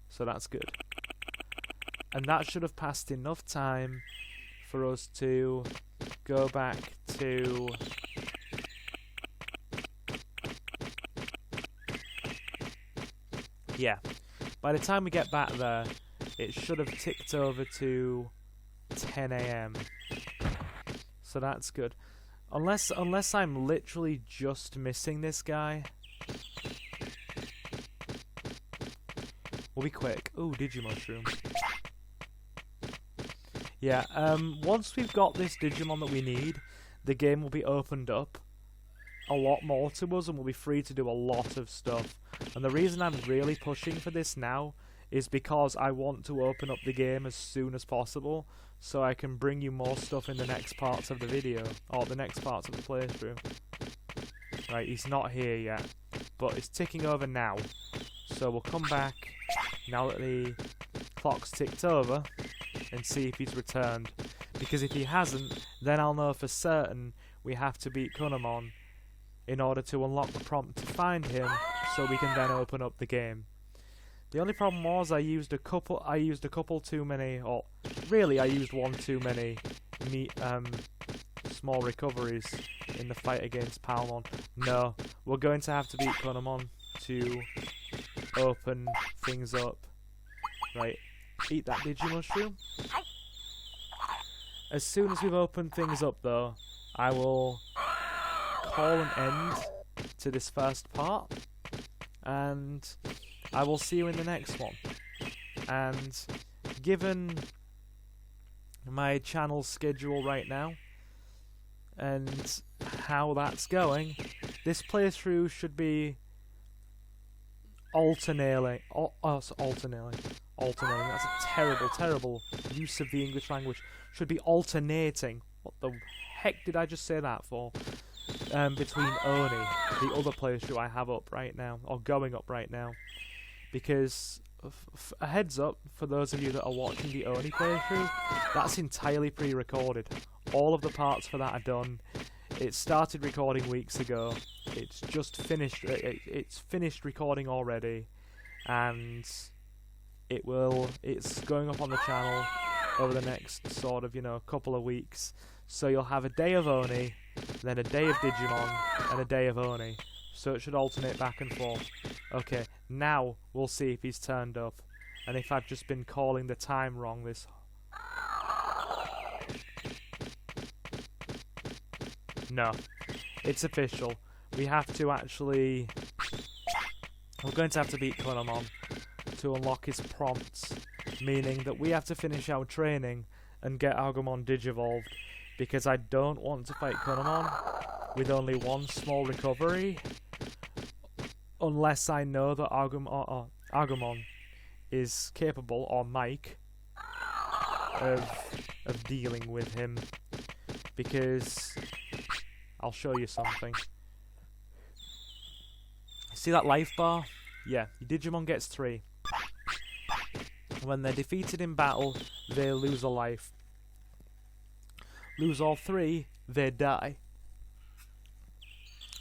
So that's good. And that should have passed enough time for us to go back to... Yeah. By the time we get back there, it should have ticked over to 10 AM. So that's good. Unless I'm literally just missing this guy. We'll be quick. Ooh, Digimushroom. Yeah, once we've got this Digimon that we need, the game will be opened up a lot more to us and we'll be free to do a lot of stuff. And the reason I'm really pushing for this now is because I want to open up the game as soon as possible so I can bring you more stuff in the next parts of the video, or the next parts of the playthrough. Right, he's not here yet, but it's ticking over now. So we'll come back now that the clock's ticked over and see if he's returned. Because if he hasn't, then I'll know for certain we have to beat Kunamon in order to unlock the prompt to find him, so we can then open up the game. The only problem was I used a couple too many, or really I used one too many small recoveries in the fight against Palmon. No, we're going to have to beat Kunamon to open things up. Right, eat that Digimushroom. As soon as we've opened things up though, I will call an end to this first part, and I will see you in the next one. And given my channel schedule right now and how that's going, this playthrough should be alternating. Alternating. That's a terrible use of the English language. Should be alternating. What the heck did I just say that for? Between Oni, the other playthrough I have up right now, or going up right now. Because, a heads up, for those of you that are watching the Oni playthrough, that's entirely pre-recorded. All of the parts for that are done. It started recording weeks ago. It's just finished. It's finished recording already, and it's going up on the channel over the next sort of couple of weeks. So you'll have a day of Oni, then a day of Digimon, and a day of Oni. So it should alternate back and forth. Okay, now we'll see if he's turned up, and if I've just been calling the time wrong this... No, it's official. We have to actually... We're going to have to beat Kunamon to unlock his prompts, meaning that we have to finish our training and get Agumon Digivolved, because I don't want to fight Kunamon with only one small recovery, unless I know that Agumon is capable, or Mike, of dealing with him. Because I'll show you something. See that life bar? Yeah, your Digimon gets 3. When they're defeated in battle, they lose a life. Lose all 3, they die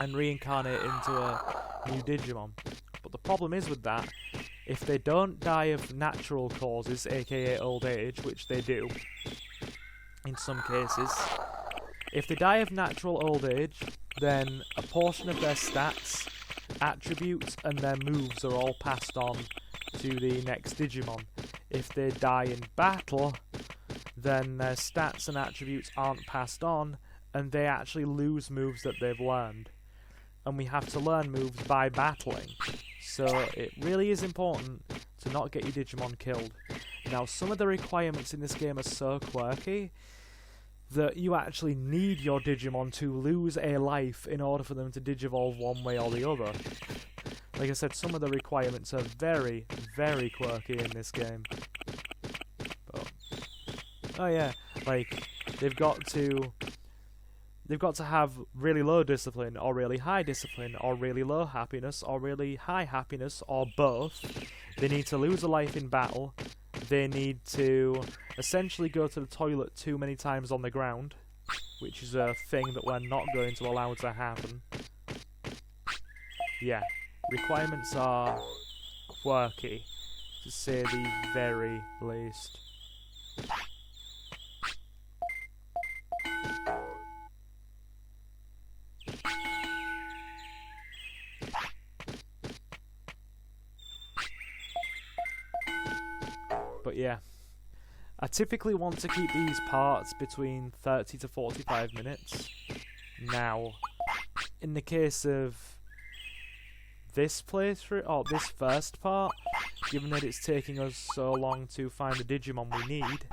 and reincarnate into a new Digimon. But the problem is with that, if they don't die of natural causes, aka old age, which they do in some cases, if they die of natural old age, then a portion of their stats, attributes and their moves are all passed on to the next Digimon. If they die in battle, then their stats and attributes aren't passed on, and they actually lose moves that they've learned. And we have to learn moves by battling. So it really is important to not get your Digimon killed. Now, some of the requirements in this game are so quirky that you actually need your Digimon to lose a life in order for them to Digivolve one way or the other. Like I said, some of the requirements are very, very quirky in this game. But, oh yeah, like, they've got to have really low discipline, or really high discipline, or really low happiness, or really high happiness, or both. They need to lose a life in battle. They need to essentially go to the toilet too many times on the ground, which is a thing that we're not going to allow to happen. Yeah, requirements are quirky, to say the very least. But yeah, I typically want to keep these parts between 30 to 45 minutes. Now, in the case of this playthrough, or this first part, given that it's taking us so long to find the Digimon we need,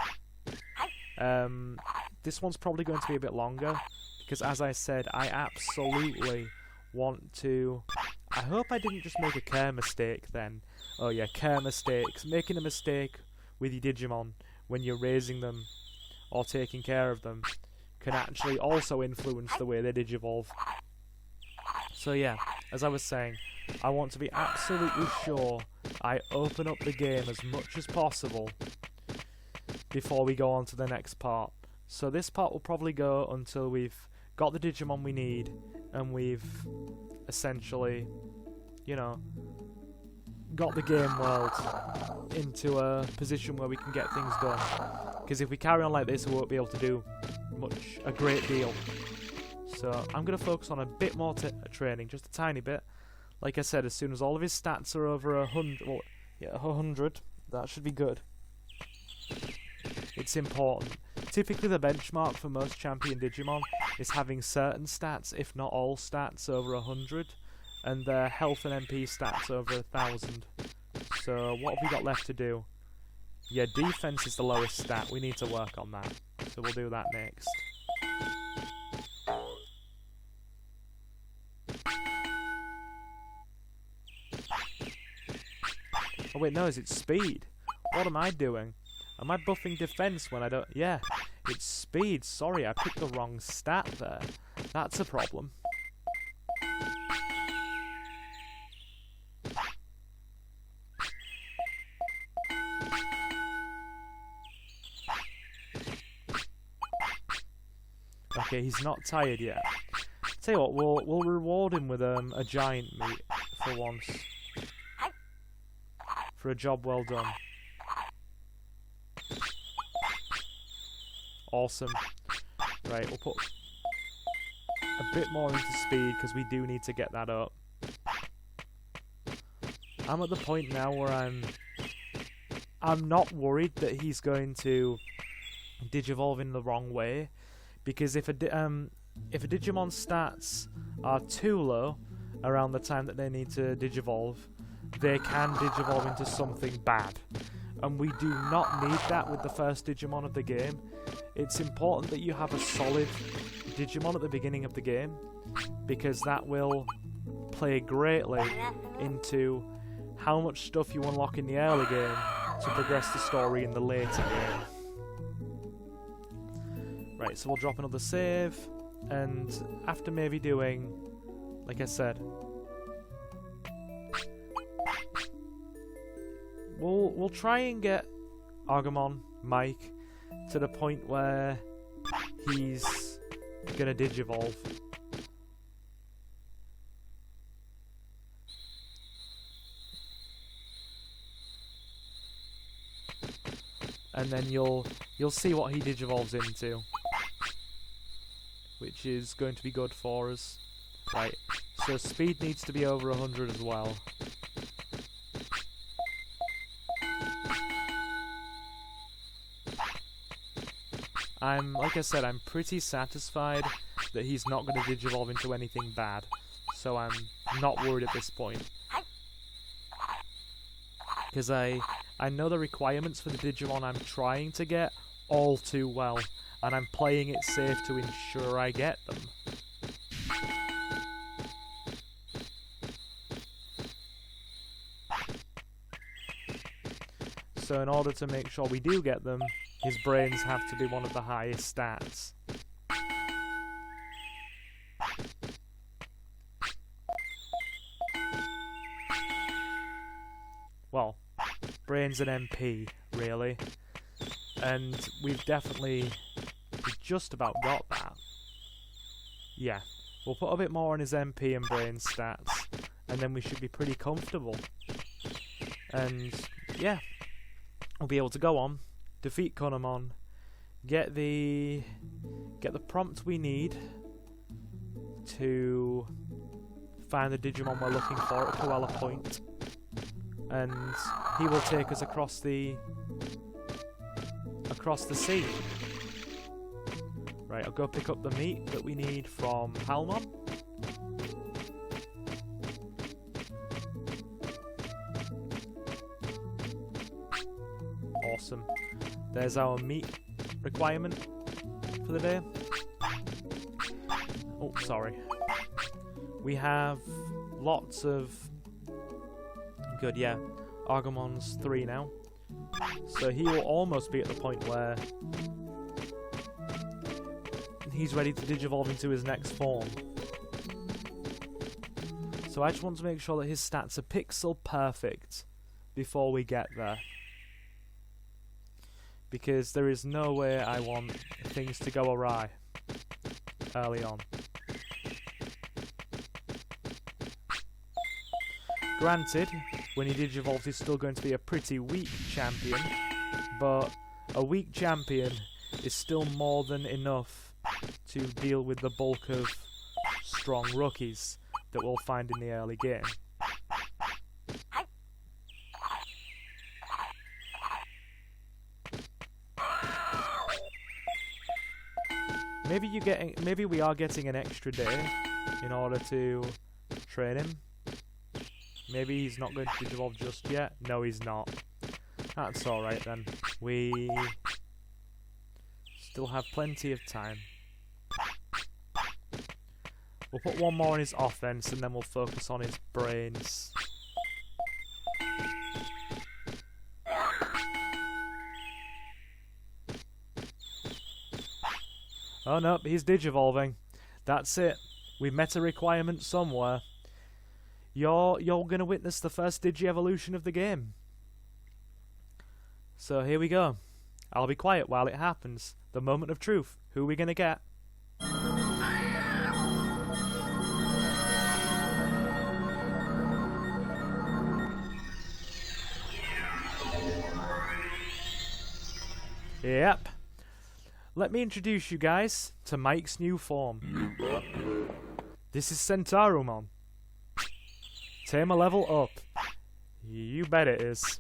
this one's probably going to be a bit longer, because as I said, I absolutely want to... I hope I didn't just make a care mistake then. Oh yeah, care mistakes. Making a mistake with your Digimon when you're raising them or taking care of them can actually also influence the way they digivolve. So yeah, as I was saying, I want to be absolutely sure I open up the game as much as possible before we go on to the next part. So this part will probably go until we've got the Digimon we need and we've essentially, you know, got the game world into a position where we can get things done. Because if we carry on like this, we won't be able to do a great deal. So I'm going to focus on a bit more training, just a tiny bit. Like I said, as soon as all of his stats are over 100, well, yeah, 100, that should be good. It's important. Typically the benchmark for most champion Digimon is having certain stats, if not all stats, over 100, and their health and MP stats over 1000. So what have we got left to do? Yeah, defense is the lowest stat. We need to work on that. So we'll do that next. Oh wait, no, is it speed? What am I doing? Am I buffing defense when I don't... Yeah, it's speed. Sorry, I picked the wrong stat there. That's a problem. Okay, he's not tired yet. Tell you what, we'll reward him with a giant meat for once. For a job well done. Awesome. Right, we'll put a bit more into speed because we do need to get that up. I'm at the point now where I'm not worried that he's going to digivolve in the wrong way, because if a Digimon's stats are too low around the time that they need to digivolve, they can digivolve into something bad. And we do not need that with the first Digimon of the game. It's important that you have a solid Digimon at the beginning of the game, because that will play greatly into how much stuff you unlock in the early game to progress the story in the later game. Right, so we'll drop another save, and after maybe doing, like I said, we'll try and get Agumon, Mike, to the point where he's gonna digivolve. And then you'll see what he digivolves into, which is going to be good for us. Right, so speed needs to be over 100 as well. Like I said, I'm pretty satisfied that he's not going to digivolve into anything bad, so I'm not worried at this point. Because I know the requirements for the Digimon I'm trying to get all too well, and I'm playing it safe to ensure I get them. So in order to make sure we do get them, his brains have to be one of the highest stats. Well, brains and MP, really. And we've just about got that. Yeah, we'll put a bit more on his MP and brain stats, and then we should be pretty comfortable. And yeah, we'll be able to go on, defeat Konamon, get the prompt we need to find the Digimon we're looking for at Koala Point, and he will take us across the across the sea. Right, I'll go pick up the meat that we need from Palmon. Awesome. There's our meat requirement for the day. Oh, sorry. We have lots of... Good, yeah. Agumon's 3 now. So he will almost be at the point where he's ready to digivolve into his next form. So I just want to make sure that his stats are pixel perfect before we get there. Because there is no way I want things to go awry early on. Granted, when he digivolves he's still going to be a pretty weak champion, but a weak champion is still more than enough to deal with the bulk of strong rookies that we'll find in the early game. Maybe we are getting an extra day in order to train him. Maybe he's not going to digivolve just yet. No, he's not. That's alright then. We still have plenty of time. We'll put one more on his offense and then we'll focus on his brains. Oh no, he's digivolving. That's it. We met a requirement somewhere. You're gonna witness the first Digi-evolution of the game. So here we go. I'll be quiet while it happens. The moment of truth. Who are we gonna get? Yep. Let me introduce you guys to Mike's new form. This is Centaurumon. Tamer level up. You bet it is.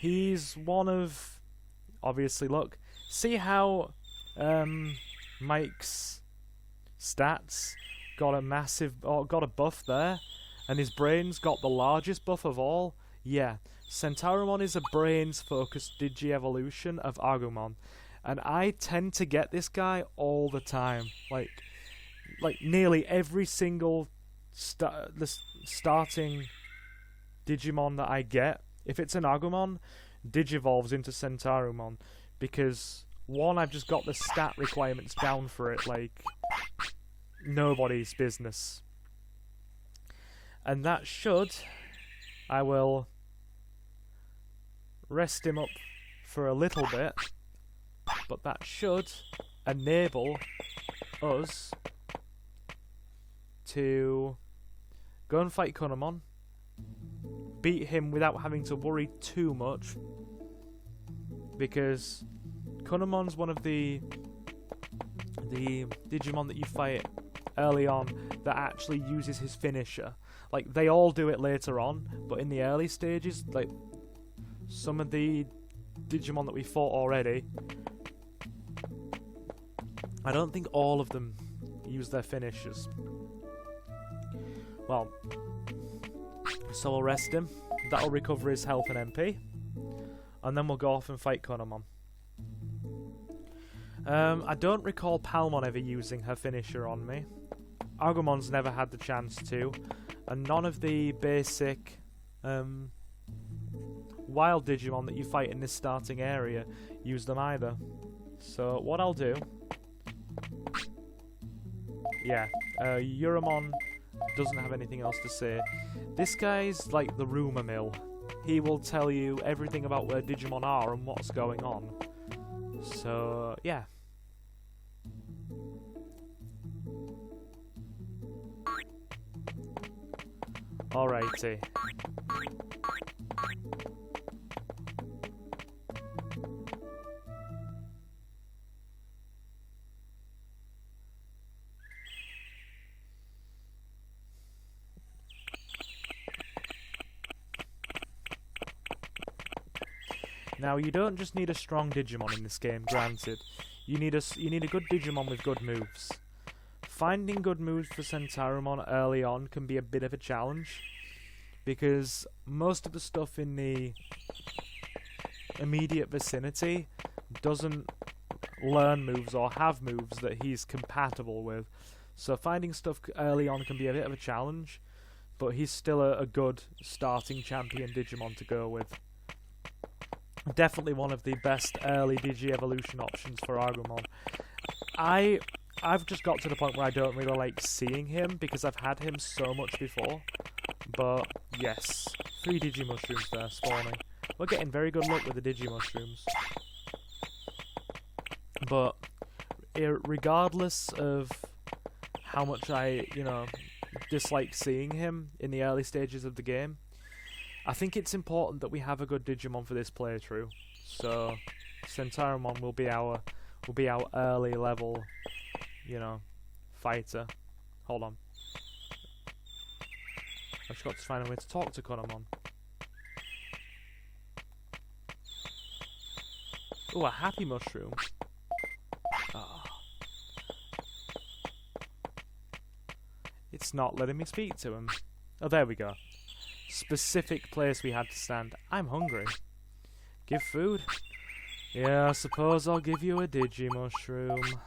He's one of... Obviously, look. See how Mike's stats got a massive... got a buff there? And his brains got the largest buff of all? Yeah. Centaurumon is a brains-focused Digi-evolution of Agumon. And I tend to get this guy all the time. Like nearly every single starting Digimon that I get, if it's an Agumon, digivolves into Centaurumon. Because, one, I've just got the stat requirements down for it like nobody's business. And that should... I will rest him up for a little bit. But that should enable us to go and fight Kunamon, beat him without having to worry too much, because Kunamon's one of the Digimon that you fight early on that actually uses his finisher. Like, they all do it later on, but in the early stages, like, some of the Digimon that we fought already, I don't think all of them use their finishers. Well, so we'll rest him. That'll recover his health and MP. And then we'll go off and fight Kunamon. I don't recall Palmon ever using her finisher on me. Agumon's never had the chance to. And none of the basic wild Digimon that you fight in this starting area use them either. So what I'll do... Yeah, Uramon doesn't have anything else to say. This guy's like the rumour mill. He will tell you everything about where Digimon are and what's going on. So, yeah. Alrighty. Now, you don't just need a strong Digimon in this game, granted. You need a good Digimon with good moves. Finding good moves for Sentarumon early on can be a bit of a challenge, because most of the stuff in the immediate vicinity doesn't learn moves or have moves that he's compatible with. So finding stuff early on can be a bit of a challenge, but he's still a good starting champion Digimon to go with. Definitely one of the best early Digi-evolution options for Agumon. I've just got to the point where I don't really like seeing him because I've had him so much before. But yes, 3 Digimushrooms there spawning. We're getting very good luck with the Digimushrooms. But regardless of how much I, dislike seeing him in the early stages of the game, I think it's important that we have a good Digimon for this playthrough. So Sentarumon will be our early level, fighter. Hold on. I've just got to find a way to talk to Kunamon. Ooh, a happy mushroom. Oh. It's not letting me speak to him. Oh, there we go. Specific place we had to stand. I'm hungry. Give food? Yeah, I suppose I'll give you a Digimushroom.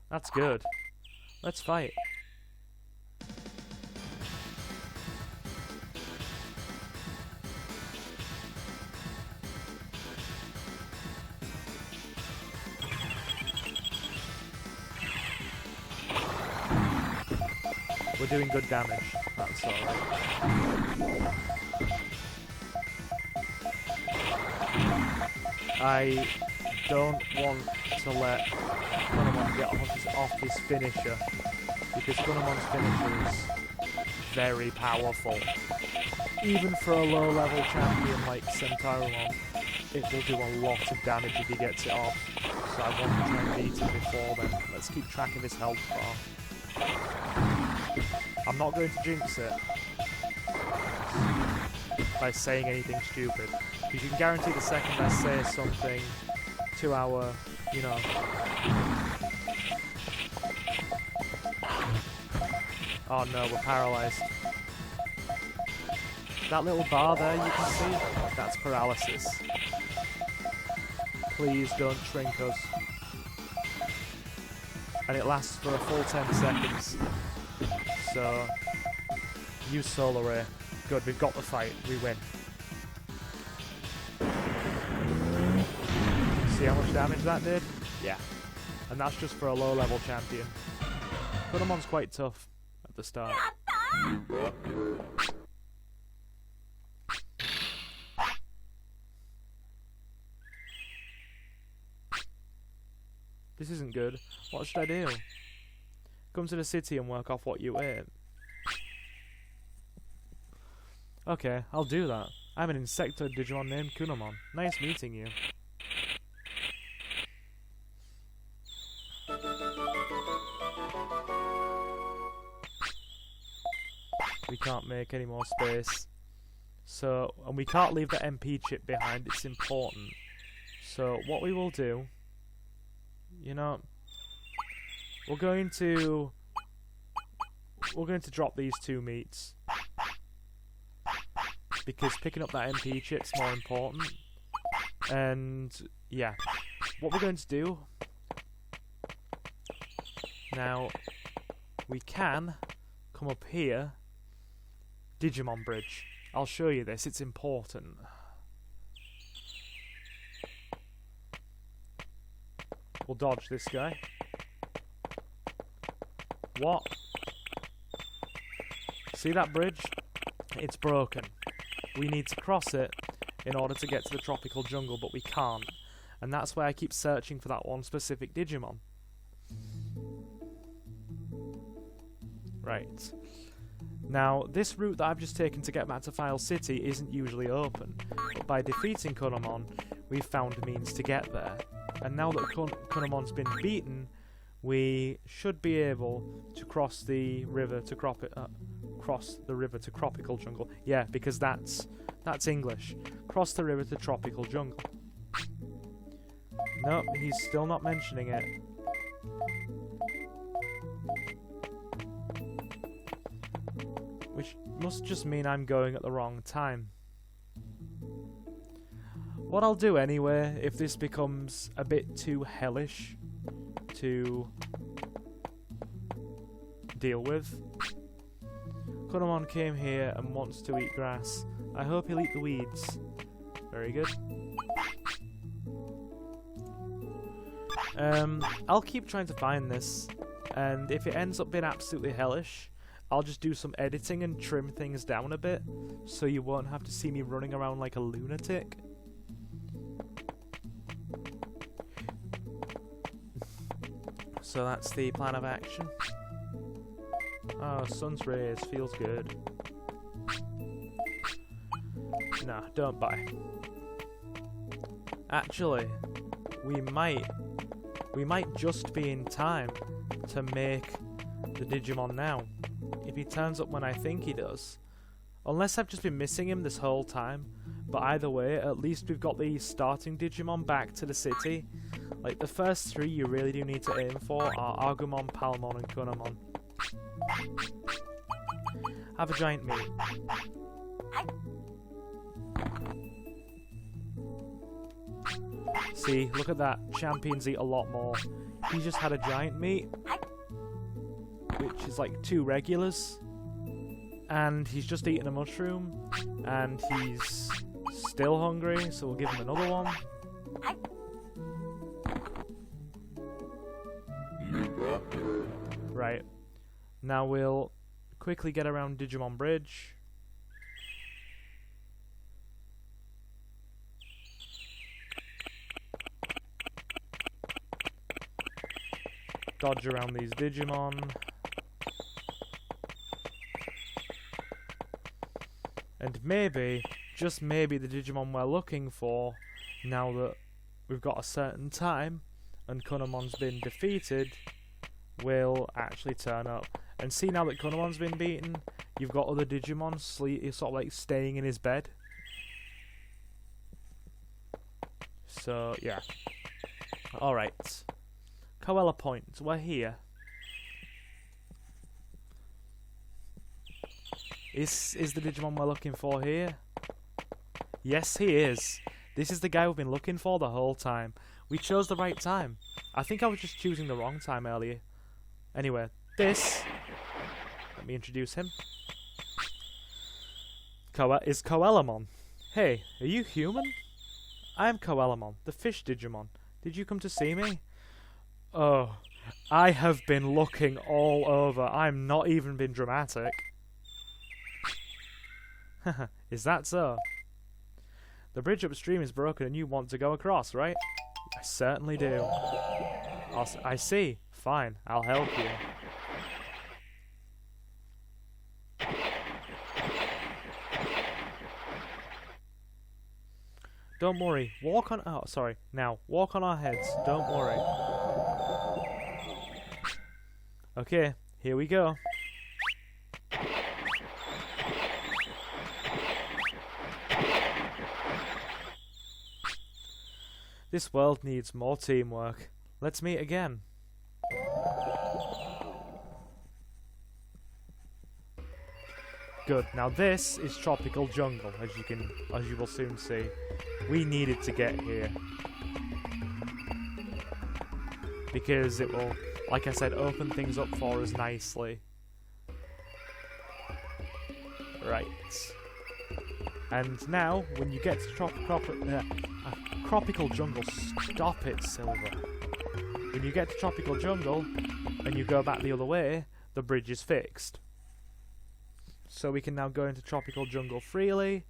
That's good. Let's fight. We're doing good damage. That's alright. I don't want to let Kunamon get off his finisher, because Kunamon's finisher is very powerful. Even for a low level champion like Sentarumon, it will do a lot of damage if he gets it off. So I want to try and beat him before then. Let's keep track of his health bar. I'm not going to jinx it by saying anything stupid, because you can guarantee the second I say something to our, Oh no, we're paralysed. That little bar there you can see, that's paralysis. Please don't shrink us. And it lasts for a full 10 seconds. So, use Solar Ray. Good, we've got the fight. We win. See how much damage that did? Yeah. And that's just for a low-level champion. Kunamon's quite tough at the start. This isn't good. What should I do? Come to the city and work off what you ate. Okay, I'll do that. I'm an insectoid Digimon named Kunamon. Nice meeting you. We can't make any more space. So, and we can't leave the MP chip behind, it's important. So, what we will do, we're going to drop these 2 meats, because picking up that MP chip's more important. And yeah, what we're going to do now, we can come up here, Digimon Bridge. I'll show you this, it's important. We'll dodge this guy. What? See that bridge? It's broken. We need to cross it in order to get to the tropical jungle, but we can't. And that's why I keep searching for that one specific Digimon. Right. Now, this route that I've just taken to get back to File City isn't usually open, but by defeating Kunamon, we've found a means to get there. And now that Kunamon's been beaten, we should be able to cross the river to cross the river to tropical jungle. Yeah, because that's English. Cross the river to tropical jungle. Nope, he's still not mentioning it. Which must just mean I'm going at the wrong time. What I'll do anyway, if this becomes a bit too hellish to deal with. Kunamon came here and wants to eat grass. I hope he'll eat the weeds. Very good. I'll keep trying to find this, and if it ends up being absolutely hellish, I'll just do some editing and trim things down a bit, so you won't have to see me running around like a lunatic. So that's the plan of action. Oh, sun's rays, feels good. Nah, don't buy. Actually, we might just be in time to make the Digimon now. If he turns up when I think he does. Unless I've just been missing him this whole time. But either way, at least we've got the starting Digimon back to the city. Like, the first three you really do need to aim for are Agumon, Palmon, and Kunamon. Have a giant meat. See, look at that. Champions eat a lot more. He just had a giant meat, which is like 2 regulars. And he's just eaten a mushroom. And he's still hungry, so we'll give him another one. Right. Now we'll quickly get around Digimon Bridge. Dodge around these Digimon. And maybe, just maybe, the Digimon we're looking for, now that we've got a certain time and Kunamon's been defeated, will actually turn up. And see, now that Kunamon's been beaten, you've got other Digimon sort of like staying in his bed. So, yeah. Alright. Koala Point, we're here. Is the Digimon we're looking for here? Yes, he is. This is the guy we've been looking for the whole time. We chose the right time. I think I was just choosing the wrong time earlier. Anyway, this... Let me introduce him. Is Koalamon. Hey, are you human? I am Koalamon, the fish Digimon. Did you come to see me? Oh, I have been looking all over. I'm not even been dramatic. Is that so? The bridge upstream is broken and you want to go across, right? I certainly do. I see. Fine, I'll help you. Don't worry. Walk on... Oh, sorry. Now, walk on our heads. Don't worry. Okay, here we go. This world needs more teamwork. Let's meet again. Good. Now this is tropical jungle, as you will soon see. We needed to get here because it will, like I said, open things up for us nicely. Right. And now, when you get to tropical jungle, stop it, Silver. When you get to tropical jungle and you go back the other way, the bridge is fixed. So we can now go into tropical jungle freely,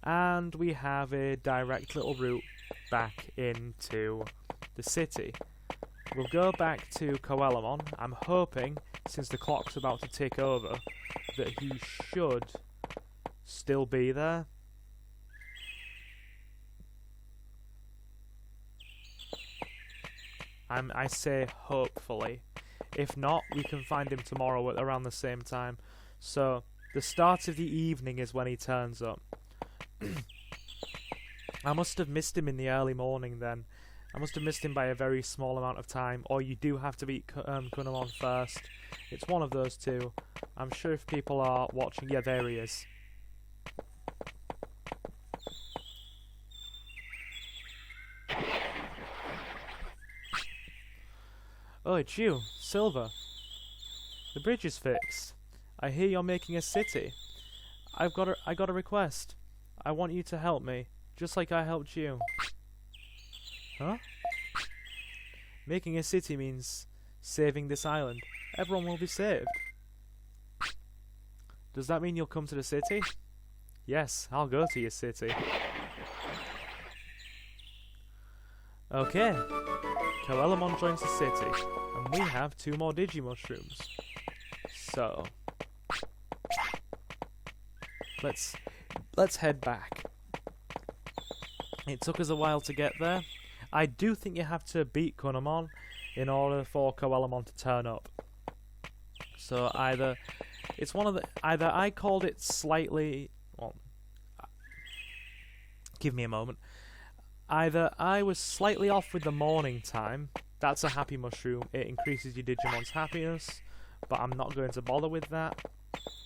and we have a direct little route back into the city. We'll go back to Koalamon. I'm hoping, since the clock's about to tick over, that he should still be there. I say hopefully. If not, we can find him tomorrow at around the same time. So, The start of the evening is when he turns up. I must have missed him in the early morning then. I must have missed him by a very small amount of time, or you do have to beat Kunamon first. It's one of those two. I'm sure if people are watching... Yeah, there he is. Oh, it's you, Silver. The bridge is fixed. I hear you're making a city. I got a request. I want you to help me, just like I helped you. Huh? Making a city means saving this island. Everyone will be saved. Does that mean you'll come to the city? Yes, I'll go to your city. Okay. Coelamon joins the city, and we have 2 more Digimushrooms. So let's head back. It took us a while to get there. I do think you have to beat Kunamon in order for Coelamon to turn up. So either I called it slightly. Well, give me a moment. Either I was slightly off with the morning time. That's a happy mushroom. It increases your Digimon's happiness, but I'm not going to bother with that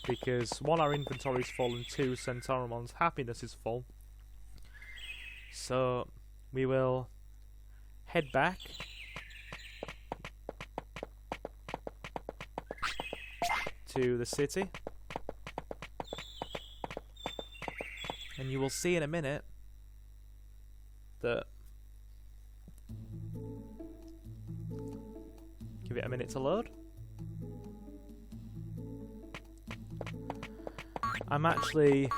because 1, our inventory is full, and 2, Centauromon's happiness is full. So we will head back to the city, and you will see in a minute that... Give it a minute to load. I'm actually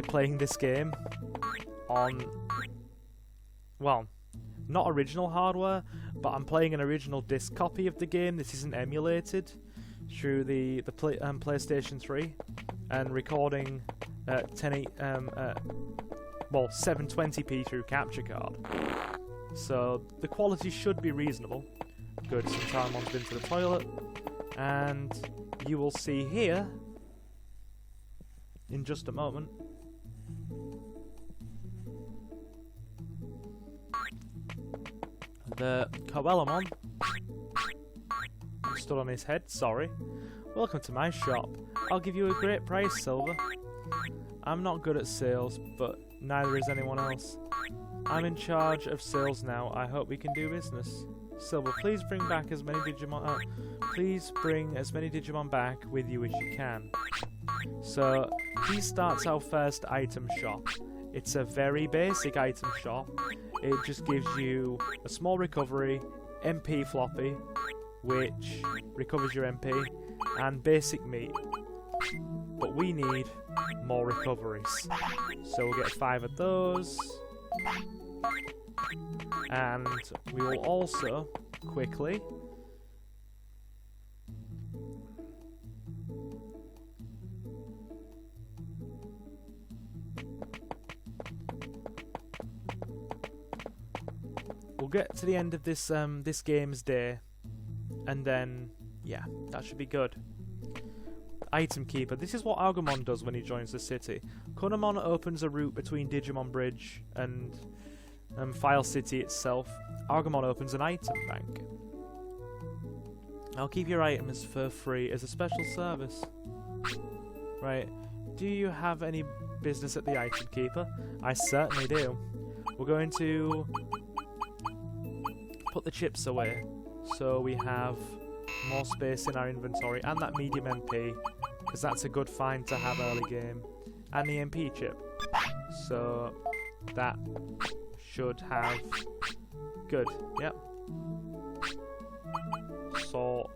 playing this game on, well, not original hardware, but I'm playing an original disc copy of the game. This isn't emulated through the PlayStation 3, and recording at 720p through capture card. So the quality should be reasonable. Good, Centauromon's been to the toilet, and you will see here in just a moment the Coelamon stood on his head. Sorry. Welcome to my shop. I'll give you a great price, Silver. I'm not good at sales, but neither is anyone else. I'm in charge of sales now. I hope we can do business. Silver, please bring back as many Digimon. Please bring as many Digimon back with you as you can. So he starts our first item shop. It's a very basic item shop. It just gives you a small recovery, MP floppy, which recovers your MP, and basic meat. But we need more recoveries. So we'll get 5 of those. And we will also quickly we'll get to the end of this this game's day, and then yeah, that should be good. Item Keeper. This is what Agumon does when he joins the city. Kunamon opens a route between Digimon Bridge and File City itself. Agumon opens an item bank. I'll keep your items for free as a special service. Right. Do you have any business at the Item Keeper? I certainly do. We're going to put the chips away so we have more space in our inventory, and that medium MP, because that's a good find to have early game, and the MP chip. So that should have good. Yep. Sort.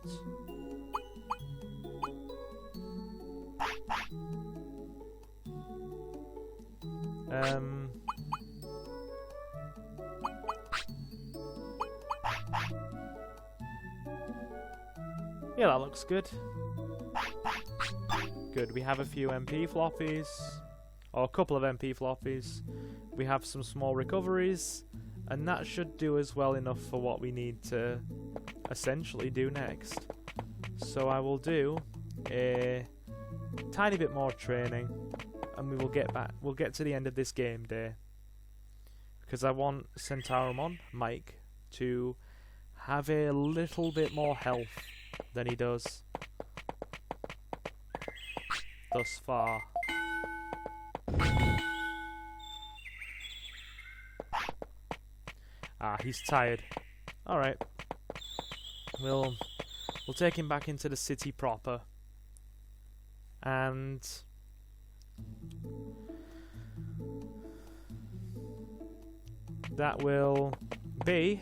Yeah, that looks good. Good, we have a few MP floppies, or a couple of MP floppies. We have some small recoveries, and that should do us well enough for what we need to essentially do next. So I will do a tiny bit more training, and we will get back. We'll get to the end of this game day, because I want Centauromon, Mike, to have a little bit more health than he does thus far. Ah, he's tired. Alright. We'll take him back into the city proper. And that will be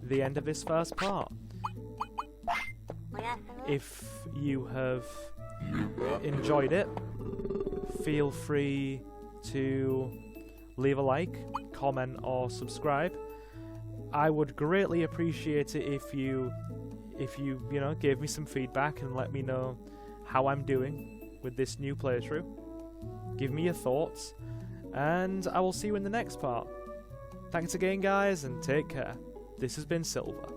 the end of this first part. If you have enjoyed it, feel free to leave a like, comment, or subscribe. I would greatly appreciate it if you gave me some feedback and let me know how I'm doing with this new playthrough. Give me your thoughts, and I will see you in the next part. Thanks again, guys, and take care. This has been Silver.